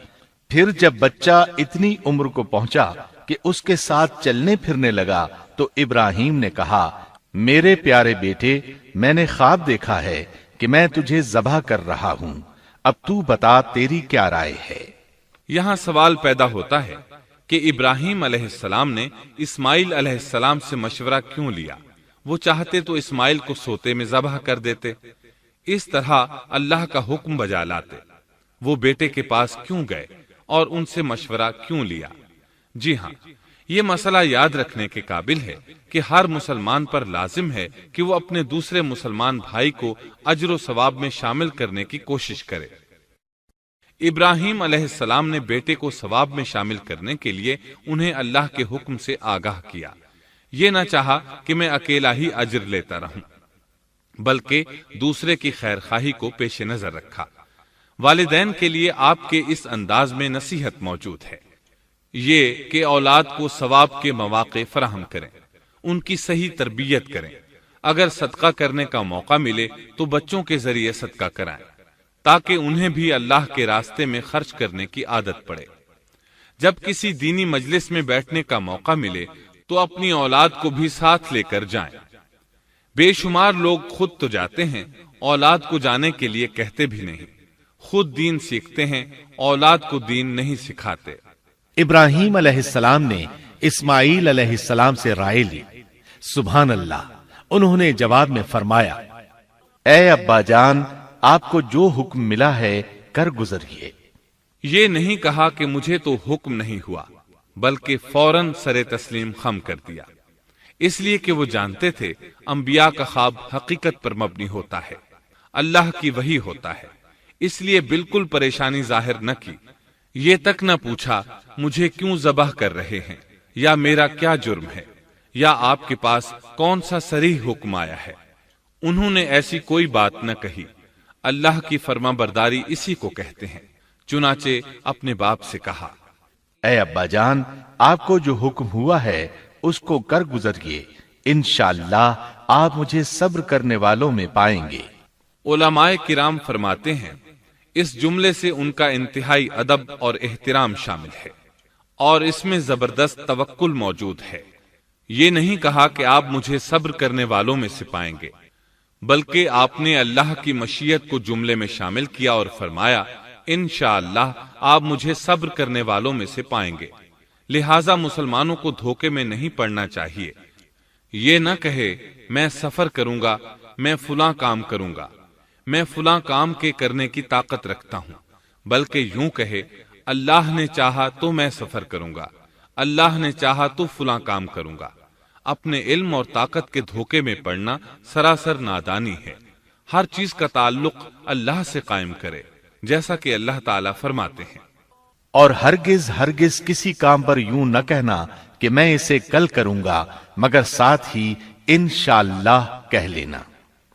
پھر جب بچہ اتنی عمر کو پہنچا کہ اس کے ساتھ چلنے پھرنے لگا تو ابراہیم نے کہا، میرے پیارے بیٹے، میں نے خواب دیکھا ہے کہ میں تجھے ذبح کر رہا ہوں، اب تو بتا تیری کیا رائے ہے؟ یہاں سوال پیدا ہوتا ہے کہ ابراہیم علیہ السلام نے اسماعیل علیہ السلام سے مشورہ کیوں لیا؟ وہ چاہتے تو اسماعیل کو سوتے میں ذبح کر دیتے، اس طرح اللہ کا حکم بجا لاتے۔ وہ بیٹے کے پاس کیوں گئے اور ان سے مشورہ کیوں لیا؟ جی ہاں، یہ مسئلہ یاد رکھنے کے قابل ہے کہ ہر مسلمان پر لازم ہے کہ وہ اپنے دوسرے مسلمان بھائی کو اجر و ثواب میں شامل کرنے کی کوشش کرے۔ ابراہیم علیہ السلام نے بیٹے کو ثواب میں شامل کرنے کے لیے انہیں اللہ کے حکم سے آگاہ کیا۔ یہ نہ چاہا کہ میں اکیلا ہی اجر لیتا رہوں، بلکہ دوسرے کی خیر خواہی کو پیش نظر رکھا۔ والدین کے لیے آپ کے اس انداز میں نصیحت موجود ہے، یہ کہ اولاد کو ثواب کے مواقع فراہم کریں، ان کی صحیح تربیت کریں۔ اگر صدقہ کرنے کا موقع ملے تو بچوں کے ذریعے صدقہ کرائیں تاکہ انہیں بھی اللہ کے راستے میں خرچ کرنے کی عادت پڑے۔ جب کسی دینی مجلس میں بیٹھنے کا موقع ملے تو اپنی اولاد کو بھی ساتھ لے کر جائیں۔ بے شمار لوگ خود تو جاتے ہیں، اولاد کو جانے کے لیے کہتے بھی نہیں، خود دین سیکھتے ہیں، اولاد کو دین نہیں سکھاتے۔ ابراہیم علیہ السلام نے اسماعیل علیہ السلام سے رائے لی۔ سبحان اللہ، انہوں نے جواب میں فرمایا، اے ابا جان، آپ کو جو حکم ملا ہے کر گزریے۔ یہ نہیں کہا کہ مجھے تو حکم نہیں ہوا، بلکہ فوراً سر تسلیم خم کر دیا، اس لیے کہ وہ جانتے تھے انبیاء کا خواب حقیقت پر مبنی ہوتا ہے، اللہ کی وحی ہوتا ہے، اس لیے بالکل پریشانی ظاہر نہ کی، یہ تک نہ پوچھا مجھے کیوں ذبح کر رہے ہیں، یا میرا کیا جرم ہے، یا آپ کے پاس کون سا صریح حکم آیا ہے۔ انہوں نے ایسی کوئی بات نہ کہی۔ اللہ کی فرما برداری اسی کو کہتے ہیں۔ چنانچہ اپنے باپ سے کہا، اے ابا جان، آپ کو جو حکم ہوا ہے اس کو کر گزریے، انشاءاللہ آپ مجھے صبر کرنے والوں میں پائیں گے۔ علماء کرام فرماتے ہیں اس جملے سے ان کا انتہائی ادب اور احترام شامل ہے، اور اس میں زبردست توکل موجود ہے۔ یہ نہیں کہا کہ آپ مجھے صبر کرنے والوں میں سے پائیں گے، بلکہ آپ نے اللہ کی مشیت کو جملے میں شامل کیا اور فرمایا، انشاءاللہ آپ مجھے صبر کرنے والوں میں سے پائیں گے۔ لہٰذا مسلمانوں کو دھوکے میں نہیں پڑنا چاہیے۔ یہ نہ کہے میں سفر کروں گا، میں فلاں کام کروں گا، میں فلاں کام کے کرنے کی طاقت رکھتا ہوں، بلکہ یوں کہے اللہ نے چاہا تو میں سفر کروں گا، اللہ نے چاہا تو فلاں کام کروں گا۔ اپنے علم اور طاقت کے دھوکے میں پڑنا سراسر نادانی ہے۔ ہر چیز کا تعلق اللہ سے قائم کرے، جیسا کہ اللہ تعالیٰ فرماتے ہیں، اور ہرگز ہرگز کسی کام پر یوں نہ کہنا کہ میں اسے کل کروں گا، مگر ساتھ ہی انشاءاللہ کہہ لینا۔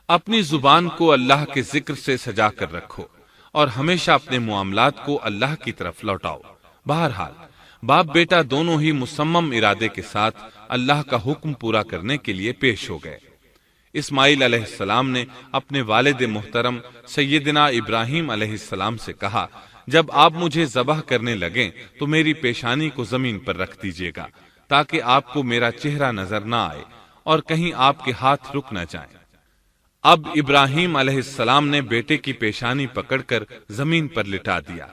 اپنی زبان کو اللہ کے ذکر سے سجا کر رکھو اور ہمیشہ اپنے معاملات کو اللہ کی طرف لوٹاؤ۔ بہرحال باپ بیٹا دونوں ہی مصمم ارادے کے ساتھ اللہ کا حکم پورا کرنے کے لیے پیش ہو گئے۔ اسماعیل علیہ السلام نے اپنے والد محترم سیدنا ابراہیم علیہ السلام سے کہا، جب آپ مجھے ذبح کرنے لگیں تو میری پیشانی کو زمین پر رکھ دیجیے گا تاکہ آپ کو میرا چہرہ نظر نہ آئے اور کہیں آپ کے ہاتھ رک نہ جائیں۔ اب ابراہیم علیہ السلام نے بیٹے کی پیشانی پکڑ کر زمین پر لٹا دیا،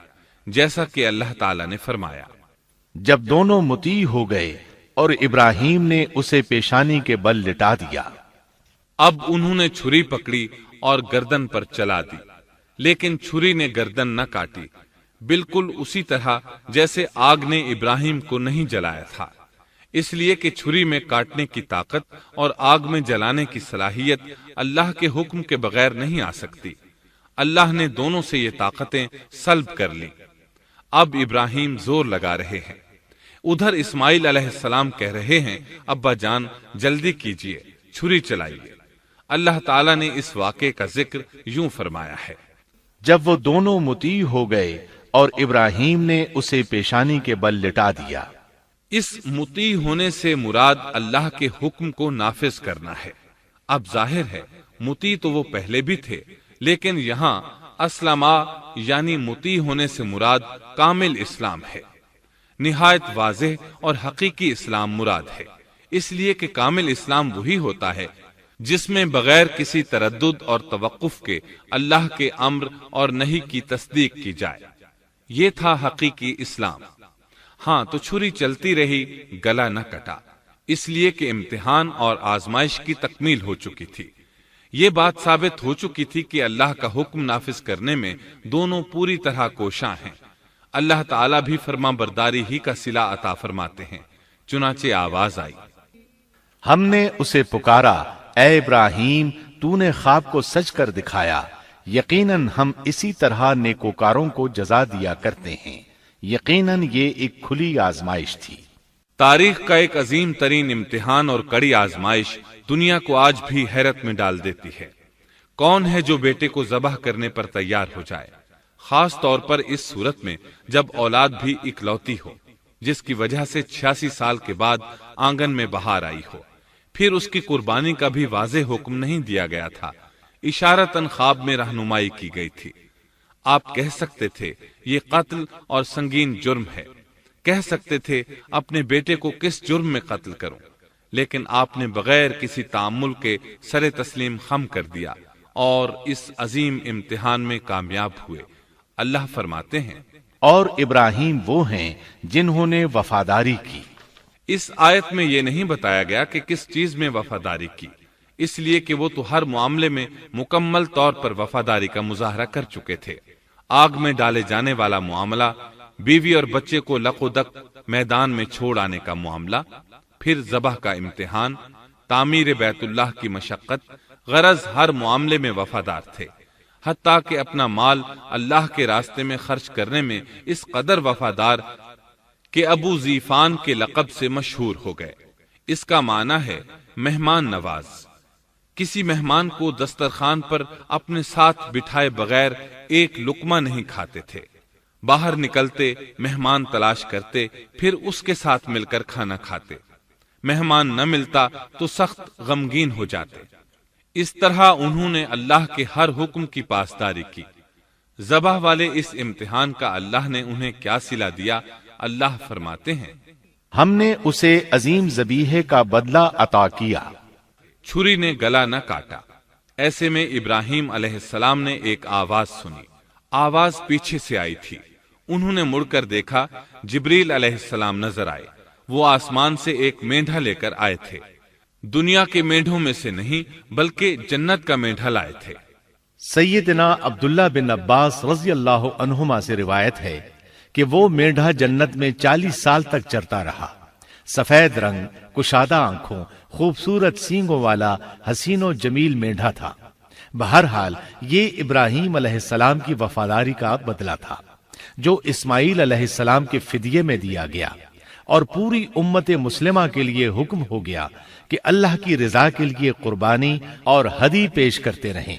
جیسا کہ اللہ تعالیٰ نے فرمایا۔ جب دونوں مطیع ہو گئے اور ابراہیم نے اسے پیشانی کے بل لٹا دیا، اب انہوں نے چھری پکڑی اور گردن پر چلا دی، لیکن چھری نے گردن نہ کاٹی، بالکل اسی طرح جیسے آگ نے ابراہیم کو نہیں جلایا تھا، اس لیے کہ چھری میں کاٹنے کی طاقت اور آگ میں جلانے کی صلاحیت اللہ کے حکم کے بغیر نہیں آ سکتی۔ اللہ نے دونوں سے یہ طاقتیں سلب کر لی۔ اب ابراہیم زور لگا رہے ہیں، ادھر اسماعیل علیہ السلام کہہ رہے ہیں، ابا جان جلدی کیجئے، چھری چلائیے۔ اللہ تعالیٰ نے اس واقعے کا ذکر یوں فرمایا ہے، جب وہ دونوں مطیع ہو گئے اور ابراہیم نے اسے پیشانی کے بل لٹا دیا۔ اس مطیع ہونے سے مراد اللہ کے حکم کو نافذ کرنا ہے۔ اب ظاہر ہے مطیع تو وہ پہلے بھی تھے، لیکن یہاں اسلما یعنی مطیع ہونے سے مراد کامل اسلام ہے۔ نہایت واضح اور حقیقی اسلام مراد ہے، اس لیے کہ کامل اسلام وہی ہوتا ہے جس میں بغیر کسی تردد اور توقف کے اللہ کے امر اور نہی کی تصدیق کی جائے۔ یہ تھا حقیقی اسلام۔ ہاں تو چھری چلتی رہی، گلا نہ کٹا، اس لیے کہ امتحان اور آزمائش کی تکمیل ہو چکی تھی۔ یہ بات ثابت ہو چکی تھی کہ اللہ کا حکم نافذ کرنے میں دونوں پوری طرح کوشاں ہیں۔ اللہ تعالیٰ بھی فرما برداری ہی کا صلہ عطا فرماتے ہیں۔ چنانچہ آواز آئی، ہم نے اسے پکارا، اے ابراہیم تو نے خواب کو سچ کر دکھایا، یقیناً ہم اسی طرح نیکوکاروں کو جزا دیا کرتے ہیں۔ یقیناً یہ ایک کھلی آزمائش تھی۔ تاریخ کا ایک عظیم ترین امتحان اور کڑی آزمائش دنیا کو آج بھی حیرت میں ڈال دیتی ہے۔ کون ہے جو بیٹے کو ذبح کرنے پر تیار ہو جائے، خاص طور پر اس صورت میں جب اولاد بھی اکلوتی ہو، جس کی وجہ سے 86 سال کے بعد آنگن میں بہار آئی ہو۔ پھر اس کی قربانی کا بھی واضح حکم نہیں دیا گیا تھا، اشارتاً خواب میں رہنمائی کی گئی تھی۔ آپ کہہ سکتے تھے یہ قتل اور سنگین جرم ہے، کہہ سکتے تھے اپنے بیٹے کو کس جرم میں قتل کروں، لیکن آپ نے بغیر کسی تعامل کے سر تسلیم خم کر دیا اور اس عظیم امتحان میں کامیاب ہوئے۔ اللہ فرماتے ہیں، اور ابراہیم وہ ہیں جنہوں نے وفاداری کی۔ اس آیت میں یہ نہیں بتایا گیا کہ کس چیز میں وفاداری کی، اس لیے کہ وہ تو ہر معاملے میں مکمل طور پر وفاداری کا مظاہرہ کر چکے تھے۔ آگ میں ڈالے جانے والا معاملہ، بیوی اور بچے کو لق و دق میدان میں چھوڑ آنے کا معاملہ، پھر ذبح کا امتحان، تعمیر بیت اللہ کی مشقت، غرض ہر معاملے میں وفادار تھے، حتیٰ کہ اپنا مال اللہ کے راستے میں خرچ کرنے میں اس قدر وفادار کہ ابو زیفان کے لقب سے مشہور ہو گئے۔ اس کا معنی ہے مہمان نواز۔ کسی مہمان کو دسترخوان پر اپنے ساتھ بٹھائے بغیر ایک لقمہ نہیں کھاتے تھے، باہر نکلتے مہمان تلاش کرتے، پھر اس کے ساتھ مل کر کھانا کھاتے، مہمان نہ ملتا تو سخت غمگین ہو جاتے۔ اس طرح انہوں نے اللہ کے ہر حکم کی پاسداری کی۔ ذبح والے اس امتحان کا اللہ نے انہیں کیا صلہ دیا؟ اللہ فرماتے ہیں، ہم نے اسے عظیم ذبیحے کا بدلہ عطا کیا۔ چھری نے گلا نہ کاٹا۔ ایسے میں ابراہیم علیہ السلام نے ایک آواز سنی، آواز پیچھے سے آئی تھی۔ انہوں نے مڑ کر دیکھا، جبریل علیہ السلام نظر آئے۔ وہ آسمان سے ایک مینڈھا لے کر آئے تھے۔ دنیا کے میڈھوں میں سے نہیں بلکہ جنت کا میڈھا لائے تھے۔ سیدنا عبداللہ بن عباس رضی اللہ عنہما سے روایت ہے کہ وہ میڈھا جنت میں 40 سال تک چرتا رہا۔ سفید رنگ، کشادہ آنکھوں، خوبصورت سینگوں والا حسین و جمیل میڈھا تھا۔ بہرحال یہ ابراہیم علیہ السلام کی وفاداری کا بدلہ تھا جو اسماعیل علیہ السلام کے فدیے میں دیا گیا، اور پوری امت مسلمہ کے لیے حکم ہو گیا کہ اللہ کی رضا کے لیے قربانی اور ہدی پیش کرتے رہیں۔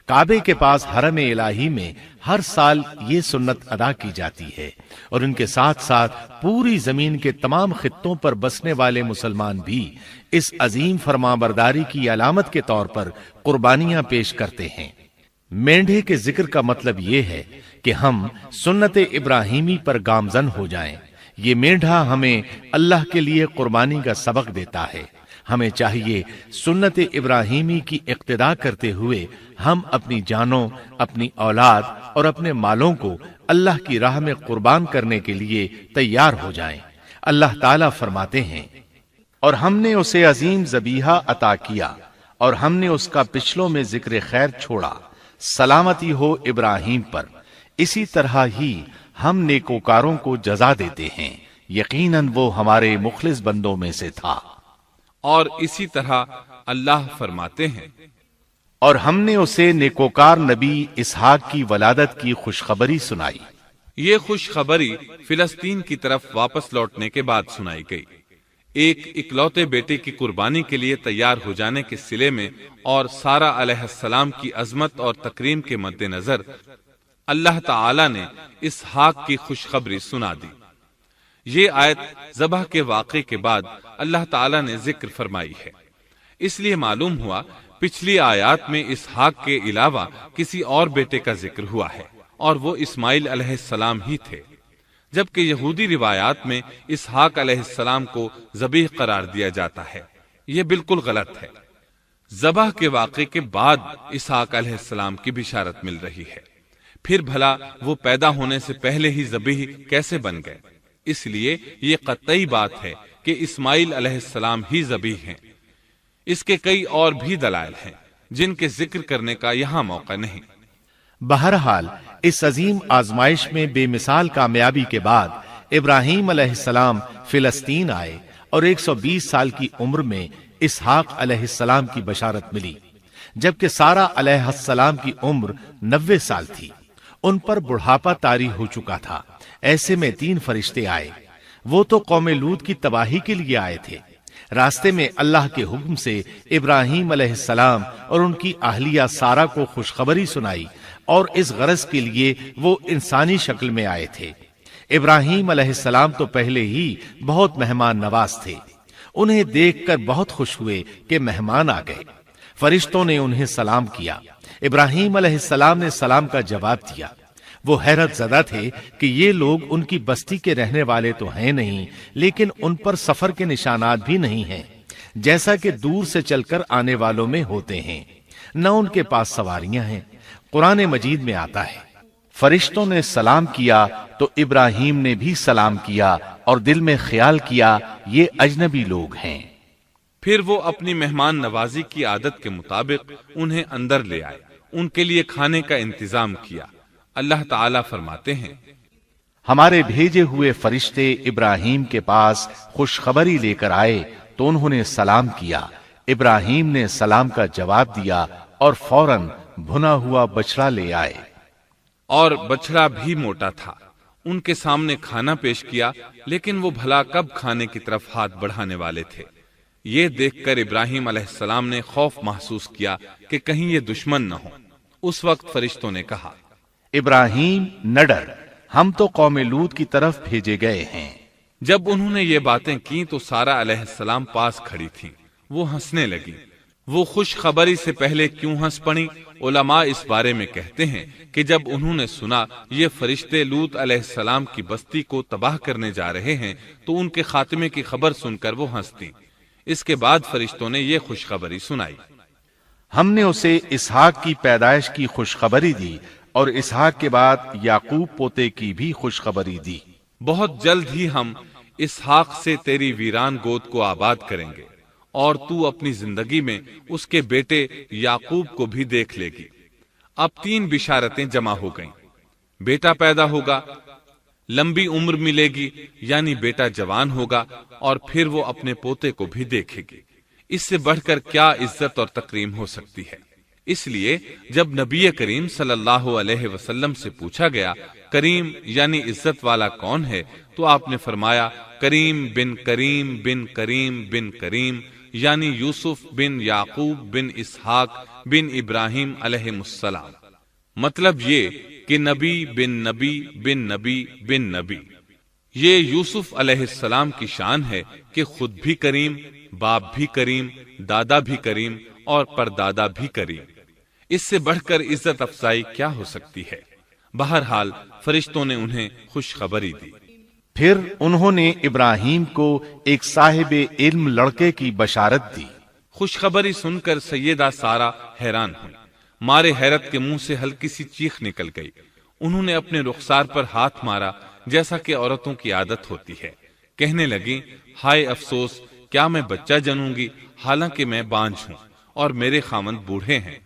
کعبے کے پاس حرم الہی میں ہر سال یہ سنت ادا کی جاتی ہے، اور ان کے ساتھ ساتھ پوری زمین کے تمام خطوں پر بسنے والے مسلمان بھی اس عظیم فرمانبرداری کی علامت کے طور پر قربانیاں پیش کرتے ہیں۔ مینڈھے کے ذکر کا مطلب یہ ہے کہ ہم سنت ابراہیمی پر گامزن ہو جائیں۔ یہ مینڈھا ہمیں اللہ کے لیے قربانی کا سبق دیتا ہے۔ ہمیں چاہیے سنت ابراہیمی کی اقتدا کرتے ہوئے ہم اپنی جانوں، اپنی اولاد اور اپنے مالوں کو اللہ کی راہ میں قربان کرنے کے لیے تیار ہو جائیں۔ اللہ تعالیٰ فرماتے ہیں، اور ہم نے اسے عظیم ذبیحہ عطا کیا اور ہم نے اس کا پچھلوں میں ذکر خیر چھوڑا، سلامتی ہو ابراہیم پر۔ اسی طرح ہی ہم نیکوکاروں کو جزا دیتے ہیں، یقیناً وہ ہمارے مخلص بندوں میں سے تھا۔ اور اسی طرح اللہ فرماتے ہیں، اور ہم نے اسے نیکوکار نبی اسحاق کی ولادت کی خوشخبری سنائی۔ یہ خوشخبری فلسطین کی طرف واپس لوٹنے کے بعد سنائی گئی۔ ایک اکلوتے بیٹے کی قربانی کے لیے تیار ہو جانے کے صلے میں اور سارہ علیہ السلام کی عظمت اور تکریم کے مد نظر اللہ تعالی نے اسحاق کی خوشخبری سنا دی۔ یہ آیت ذبح کے واقعے کے بعد اللہ تعالی نے ذکر فرمائی ہے، اس لیے معلوم ہوا پچھلی آیات میں اسحاق کے علاوہ کسی اور بیٹے کا ذکر ہوا ہے، اور وہ اسماعیل علیہ السلام ہی تھے، جبکہ یہودی روایات میں اسحاق علیہ السلام کو ذبیح قرار دیا جاتا ہے۔ یہ بالکل غلط ہے۔ ذبح کے واقعے کے بعد اسحاق علیہ السلام کی بشارت مل رہی ہے، پھر بھلا وہ پیدا ہونے سے پہلے ہی ذبیح کیسے بن گئے؟ اس لیے یہ قطعی بات ہے کہ اسماعیل علیہ السلام ہی ذبیح ہیں۔ اس کے کئی اور بھی دلائل ہیں جن کے ذکر کرنے کا یہاں موقع نہیں۔ بہرحال اس عظیم آزمائش میں بے مثال کامیابی کے بعد ابراہیم علیہ السلام فلسطین آئے، اور 120 سال کی عمر میں اسحاق علیہ السلام کی بشارت ملی، جبکہ سارہ علیہ السلام کی عمر 90 سال تھی۔ ان پر بڑھاپا طاری ہو چکا تھا۔ ایسے میں 3 فرشتے آئے۔ وہ تو قوم لوط کی تباہی کے لیے آئے تھے۔ راستے میں اللہ کے حکم سے ابراہیم علیہ السلام اور ان کی اہلیہ سارہ کو خوشخبری سنائی، اور اس غرض کے لیے وہ انسانی شکل میں آئے تھے۔ ابراہیم علیہ السلام تو پہلے ہی بہت مہمان نواز تھے۔ انہیں دیکھ کر بہت خوش ہوئے کہ مہمان آ گئے۔ فرشتوں نے انہیں سلام کیا۔ ابراہیم علیہ السلام نے سلام کا جواب دیا۔ وہ حیرت زدہ تھے کہ یہ لوگ ان کی بستی کے رہنے والے تو ہیں نہیں، لیکن ان پر سفر کے نشانات بھی نہیں ہیں، جیسا کہ دور سے چل کر آنے والوں میں ہوتے ہیں۔ نہ ان کے پاس سواریاں ہیں۔ قرآن مجید میں آتا ہے، فرشتوں نے سلام کیا تو ابراہیم نے بھی سلام کیا، اور دل میں خیال کیا یہ اجنبی لوگ ہیں۔ پھر وہ اپنی مہمان نوازی کی عادت کے مطابق انہیں اندر لے آئے، ان کے لیے کھانے کا انتظام کیا۔ اللہ تعالیٰ فرماتے ہیں، ہمارے بھیجے ہوئے فرشتے ابراہیم کے پاس خوشخبری لے کر آئے تو انہوں نے سلام کیا۔ ابراہیم نے سلام کا جواب دیا اور فوراً بھنا ہوا بچڑا لے آئے، اور بچڑا بھی موٹا تھا۔ ان کے سامنے کھانا پیش کیا، لیکن وہ بھلا کب کھانے کی طرف ہاتھ بڑھانے والے تھے۔ یہ دیکھ کر ابراہیم علیہ السلام نے خوف محسوس کیا کہ کہیں یہ دشمن نہ ہو۔ اس وقت فرشتوں نے کہا، ابراہیم نہ ڈر، ہم تو قوم لوط کی طرف بھیجے گئے ہیں۔ جب انہوں نے یہ باتیں کی تو سارہ علیہ السلام پاس کھڑی تھیں۔ وہ ہنسنے لگی۔ وہ خوش خبری سے پہلے کیوں ہنس پڑی؟ علماء اس بارے میں کہتے ہیں کہ جب انہوں نے سنا یہ فرشتے لوط علیہ السلام کی بستی کو تباہ کرنے جا رہے ہیں تو ان کے خاتمے کی خبر سن کر وہ ہنستی۔ اس کے بعد فرشتوں نے یہ خوشخبری سنائی، ہم نے اسے اسحاق کی پیدائش کی خوشخبری دی، اور اسحاق کے بعد یعقوب پوتے کی بھی خوشخبری دی۔ بہت جلد ہی ہم اسحاق سے تیری ویران گود کو آباد کریں گے، اور تو اپنی زندگی میں اس کے بیٹے یعقوب کو بھی دیکھ لے گی۔ اب 3 بشارتیں جمع ہو گئیں، بیٹا پیدا ہوگا، لمبی عمر ملے گی یعنی بیٹا جوان ہوگا، اور پھر وہ اپنے پوتے کو بھی دیکھے گی۔ اس سے بڑھ کر کیا عزت اور تکریم ہو سکتی ہے؟ اس لیے جب نبی کریم صلی اللہ علیہ وسلم سے پوچھا گیا کریم یعنی عزت والا کون ہے، تو آپ نے فرمایا کریم بن کریم بن کریم بن کریم، یعنی یوسف بن یعقوب بن اسحاق بن ابراہیم علیہ السلام۔ مطلب یہ کہ نبی بن نبی بن نبی بن نبی۔ یہ یوسف علیہ السلام کی شان ہے کہ خود بھی کریم، باپ بھی کریم، دادا بھی کریم اور پردادا بھی کریم۔ اس سے بڑھ کر عزت افزائی کیا ہو سکتی ہے؟ بہرحال فرشتوں نے انہیں خوشخبری دی۔ پھر انہوں نے ابراہیم کو ایک صاحب علم لڑکے کی بشارت دی۔ خوشخبری سن کر سیدہ سارہ حیران ہوئی، مارے حیرت کے منہ سے ہلکی سی چیخ نکل گئی۔ انہوں نے اپنے رخسار پر ہاتھ مارا جیسا کہ عورتوں کی عادت ہوتی ہے، کہنے لگی ہائے افسوس، کیا میں بچہ جنوں گی حالانکہ میں بانجھ ہوں اور میرے خاوند بوڑھے ہیں؟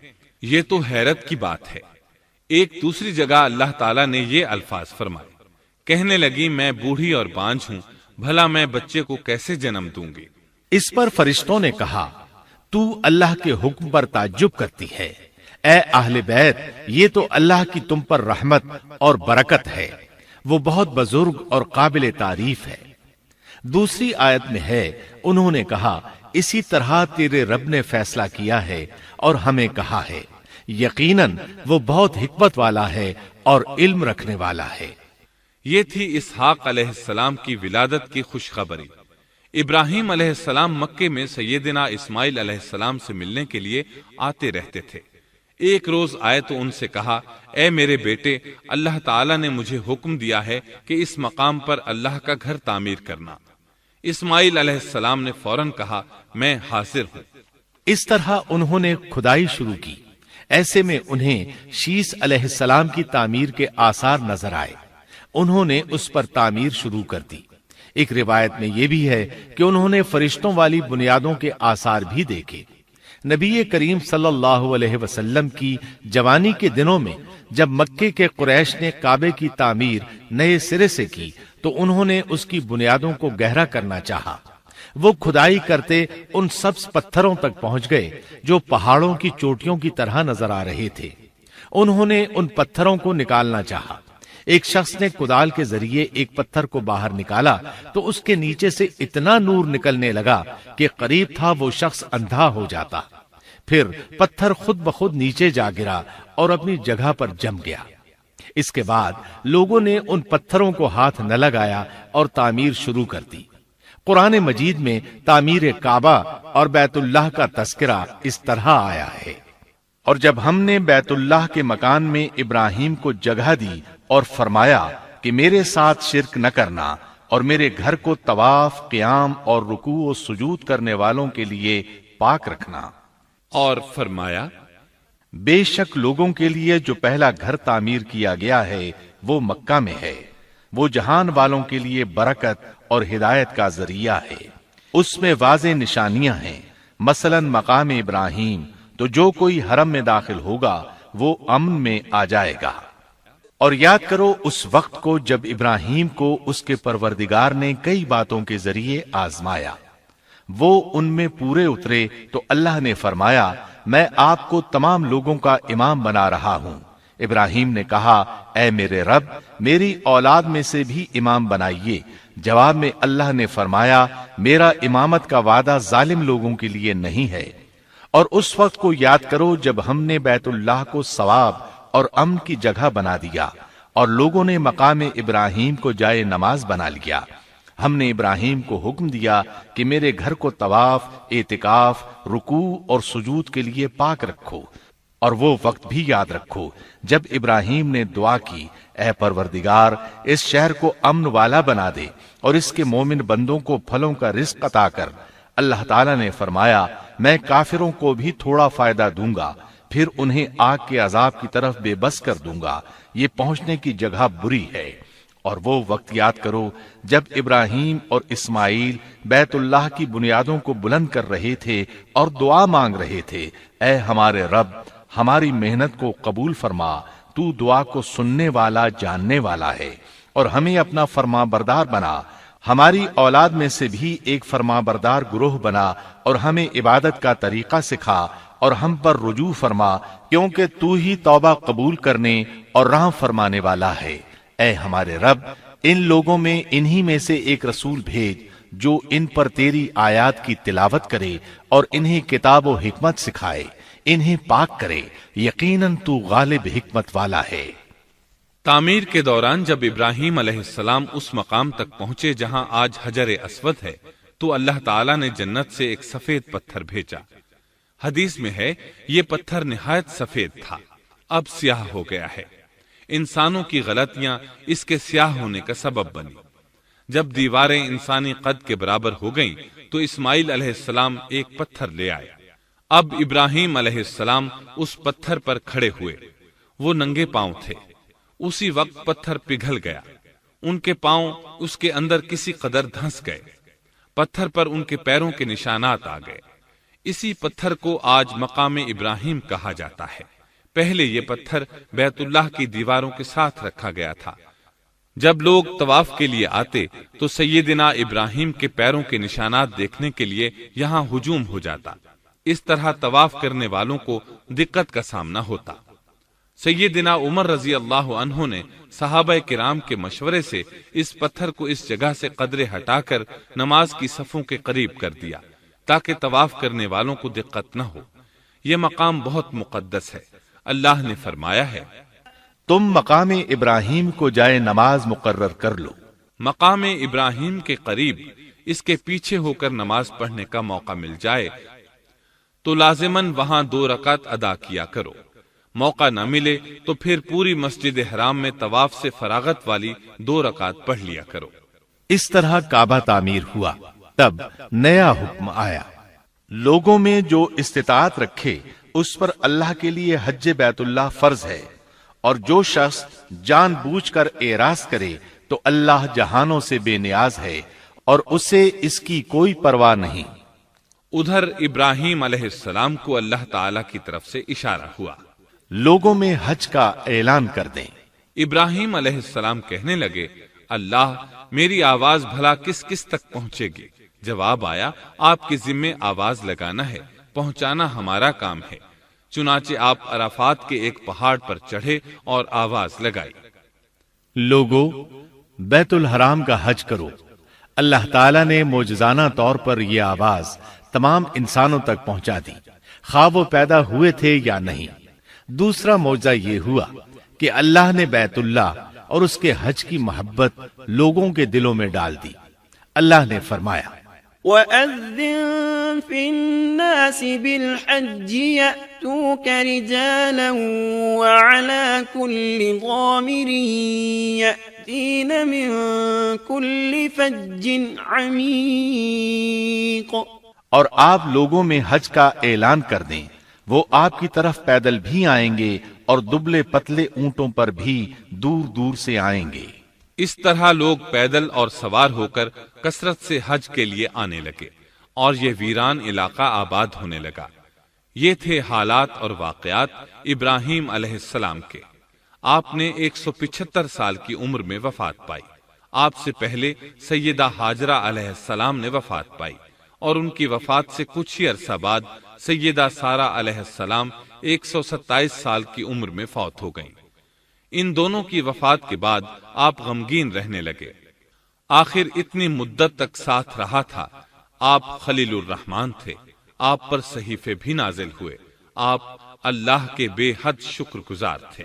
یہ تو حیرت کی بات ہے۔ ایک دوسری جگہ اللہ تعالیٰ نے یہ الفاظ فرمائے، کہنے لگی میں بوڑھی اور بانجھ ہوں، بھلا میں بچے کو کیسے جنم دوں گی؟ اس پر فرشتوں نے کہا تو اللہ کے حکم پر تعجب کرتی ہے، اے اہل بیت، یہ تو اللہ کی تم پر رحمت اور برکت ہے، وہ بہت بزرگ اور قابل تعریف ہے۔ دوسری آیت میں ہے انہوں نے کہا اسی طرح تیرے رب نے فیصلہ کیا ہے اور ہمیں کہا ہے، یقیناً وہ بہت حکمت والا ہے اور علم رکھنے والا ہے۔ یہ تھی اسحاق علیہ السلام کی ولادت کی خوشخبری۔ ابراہیم علیہ السلام مکے میں سیدنا اسماعیل علیہ السلام سے ملنے کے لیے آتے رہتے تھے۔ ایک روز آئے تو ان سے کہا اے میرے بیٹے، اللہ تعالیٰ نے مجھے حکم دیا ہے کہ اس مقام پر اللہ کا گھر تعمیر کرنا۔ اسماعیل علیہ السلام نے فوراً کہا میں حاضر ہوں۔ اس طرح انہوں نے کھدائی شروع کی۔ ایسے میں انہیں شیش علیہ السلام کی تعمیر کے آثار نظر آئے۔ انہوں نے اس پر تعمیر شروع کر دی۔ ایک روایت میں یہ بھی ہے کہ انہوں نے فرشتوں والی بنیادوں کے آثار بھی دیکھے۔ نبی کریم صلی اللہ علیہ وسلم کی جوانی کے دنوں میں جب مکے کے قریش نے کعبے کی تعمیر نئے سرے سے کی تو انہوں نے اس کی بنیادوں کو گہرا کرنا چاہا۔ وہ کھدائی کرتے ان سبز پتھروں تک پہنچ گئے جو پہاڑوں کی چوٹیوں کی طرح نظر آ رہے تھے۔ انہوں نے ان پتھروں کو نکالنا چاہا۔ ایک شخص نے کدال کے ذریعے ایک پتھر کو باہر نکالا تو اس کے نیچے سے اتنا نور نکلنے لگا کہ قریب تھا وہ شخص اندھا ہو جاتا۔ پھر پتھر خود بخود نیچے جا گرا اور اپنی جگہ پر جم گیا۔ اس کے بعد لوگوں نے ان پتھروں کو ہاتھ نہ لگایا اور تعمیر شروع کر دی۔ قرآن مجید میں تعمیر کعبہ اور بیت اللہ کا تذکرہ اس طرح آیا ہے، اور جب ہم نے بیت اللہ کے مکان میں ابراہیم کو جگہ دی اور فرمایا کہ میرے ساتھ شرک نہ کرنا اور میرے گھر کو طواف، قیام اور رکوع و سجود کرنے والوں کے لیے پاک رکھنا، اور فرمایا بے شک لوگوں کے لیے جو پہلا گھر تعمیر کیا گیا ہے وہ مکہ میں ہے، وہ جہان والوں کے لیے برکت اور ہدایت کا ذریعہ ہے، اس میں واضح نشانیاں ہیں، مثلا مقام ابراہیم، تو جو کوئی حرم میں داخل ہوگا وہ امن میں آ جائے گا۔ اور یاد کرو اس وقت کو جب ابراہیم کو اس کے پروردگار نے کئی باتوں کے ذریعے آزمایا، وہ ان میں پورے اترے تو اللہ نے فرمایا میں آپ کو تمام لوگوں کا امام بنا رہا ہوں۔ ابراہیم نے کہا اے میرے رب، میری اولاد میں سے بھی امام بنائیے۔ جواب میں اللہ نے فرمایا میرا امامت کا وعدہ ظالم لوگوں کے لیے نہیں ہے۔ اور اس وقت کو یاد کرو جب ہم نے بیت اللہ کو ثواب اور امن کی جگہ بنا دیا اور لوگوں نے مقام ابراہیم کو جائے نماز بنا لیا۔ ہم نے ابراہیم کو حکم دیا کہ میرے گھر کو طواف، اعتکاف، رکوع اور سجود کے لیے پاک رکھو، اور وہ وقت بھی یاد رکھو جب ابراہیم نے دعا کی اے پروردگار اس شہر کو امن والا بنا دے اور اس کے مومن بندوں کو پھلوں کا رزق عطا کر۔ اللہ تعالیٰ نے فرمایا میں کافروں کو بھی تھوڑا فائدہ دوں گا، پھر انہیں آگ کے عذاب کی طرف بے بس کر دوں گا، یہ پہنچنے کی جگہ بری ہے۔ اور وہ وقت یاد کرو جب ابراہیم اور اسماعیل بیت اللہ کی بنیادوں کو بلند کر رہے تھے اور دعا مانگ رہے تھے، اے ہمارے رب، ہماری محنت کو قبول فرما، تو دعا کو سننے والا جاننے والا ہے، اور ہمیں اپنا فرما بردار بنا، ہماری اولاد میں سے بھی ایک فرما بردار گروہ بنا، اور ہمیں عبادت کا طریقہ سکھا اور ہم پر رجوع فرما، کیونکہ تو ہی توبہ قبول کرنے اور رحم فرمانے والا ہے۔ اے ہمارے رب، ان لوگوں میں انہی میں سے ایک رسول بھیج جو ان پر تیری آیات کی تلاوت کرے اور انہیں کتاب و حکمت سکھائے، انہیں پاک کرے، یقیناً تو غالب حکمت والا ہے۔ تعمیر کے دوران جب ابراہیم علیہ السلام اس مقام تک پہنچے جہاں آج حجر اسود ہے تو اللہ تعالیٰ نے جنت سے ایک سفید پتھر بھیجا۔ حدیث میں ہے یہ پتھر نہایت سفید تھا، اب سیاہ ہو گیا ہے۔ انسانوں کی غلطیاں اس کے سیاہ ہونے کا سبب بنی۔ جب دیواریں انسانی قد کے برابر ہو گئیں تو اسماعیل علیہ السلام ایک پتھر لے آئے۔ اب ابراہیم علیہ السلام اس پتھر پر کھڑے ہوئے، وہ ننگے پاؤں تھے۔ اسی وقت پتھر پگھل گیا، ان کے پاؤں اس کے اندر کسی قدر دھنس گئے، پتھر پر ان کے پیروں کے نشانات آ گئے۔ اسی پتھر کو آج مقام ابراہیم کہا جاتا ہے۔ پہلے یہ پتھر بیت اللہ کی دیواروں کے ساتھ رکھا گیا تھا۔ جب لوگ طواف کے لیے آتے تو سیدنا ابراہیم کے پیروں کے نشانات دیکھنے کے لیے یہاں ہجوم ہو جاتا۔ اس طرح طواف کرنے والوں کو دقت کا سامنا ہوتا۔ سیدنا عمر رضی اللہ عنہ نے صحابہ کرام کے مشورے سے اس پتھر کو اس جگہ سے قدرے ہٹا کر نماز کی صفوں کے قریب کر دیا تاکہ طواف کرنے والوں کو دقت نہ ہو۔ یہ مقام بہت مقدس ہے۔ اللہ نے فرمایا ہے، تم مقام ابراہیم کو جائے نماز مقرر کر لو۔ مقام ابراہیم کے قریب اس کے پیچھے ہو کر نماز پڑھنے کا موقع مل جائے تو لازماً وہاں 2 رکعت ادا کیا کرو۔ موقع نہ ملے تو پھر پوری مسجد حرام میں طواف سے فراغت والی 2 رکعت پڑھ لیا کرو۔ اس طرح کعبہ تعمیر ہوا۔ تب نیا حکم آیا، لوگوں میں جو استطاعت رکھے اس پر اللہ کے لیے حج بیت اللہ فرض ہے، اور جو شخص جان بوجھ کر اعراض کرے تو اللہ جہانوں سے بے نیاز ہے اور اسے اس کی کوئی پرواہ نہیں۔ ادھر ابراہیم علیہ السلام کو اللہ تعالی کی طرف سے اشارہ ہوا، لوگوں میں حج کا اعلان کر دیں۔ ابراہیم علیہ السلام کہنے لگے، اللہ میری آواز بھلا کس کس تک پہنچے گی؟ جواب آیا، آپ کے ذمے آواز لگانا ہے، پہنچانا ہمارا کام ہے۔ چنانچہ آپ عرفات کے ایک پہاڑ پر چڑھے اور آواز لگائی، لوگو بیت الحرام کا حج کرو۔ اللہ تعالیٰ نے معجزانہ طور پر یہ آواز تمام انسانوں تک پہنچا دی، خواہ وہ پیدا ہوئے تھے یا نہیں۔ دوسرا معجزہ یہ ہوا کہ اللہ نے بیت اللہ اور اس کے حج کی محبت لوگوں کے دلوں میں ڈال دی۔ اللہ نے فرمایا، وَأَذِّن فِي النَّاسِ بِالْحَجِّ يَأْتُوكَ رِجَالًا وَعَلَى كُلِّ ضَامِرٍ يَأْتِينَ مِن كُلِّ فَجٍّ عَمِيقٍ۔ اور آپ لوگوں میں حج کا اعلان کر دیں، وہ آپ کی طرف پیدل بھی آئیں گے اور دبلے پتلے اونٹوں پر بھی دور دور سے آئیں گے۔ اس طرح لوگ پیدل اور سوار ہو کر کثرت سے حج کے لیے آنے لگے اور یہ ویران علاقہ آباد ہونے لگا۔ یہ تھے حالات اور واقعات ابراہیم علیہ السلام کے۔ آپ نے 175 سال کی عمر میں وفات پائی۔ آپ سے پہلے سیدہ ہاجرہ علیہ السلام نے وفات پائی اور ان کی وفات سے کچھ ہی عرصہ بعد سیدہ سارہ علیہ السلام 127 سال کی عمر میں فوت ہو گئیں۔ ان دونوں کی وفات کے بعد آپ غمگین رہنے لگے۔ آخر اتنی مدت تک ساتھ رہا تھا۔ آپ خلیل الرحمن تھے، آپ پر صحیفے بھی نازل ہوئے، آپ اللہ کے بے حد شکر گزار تھے۔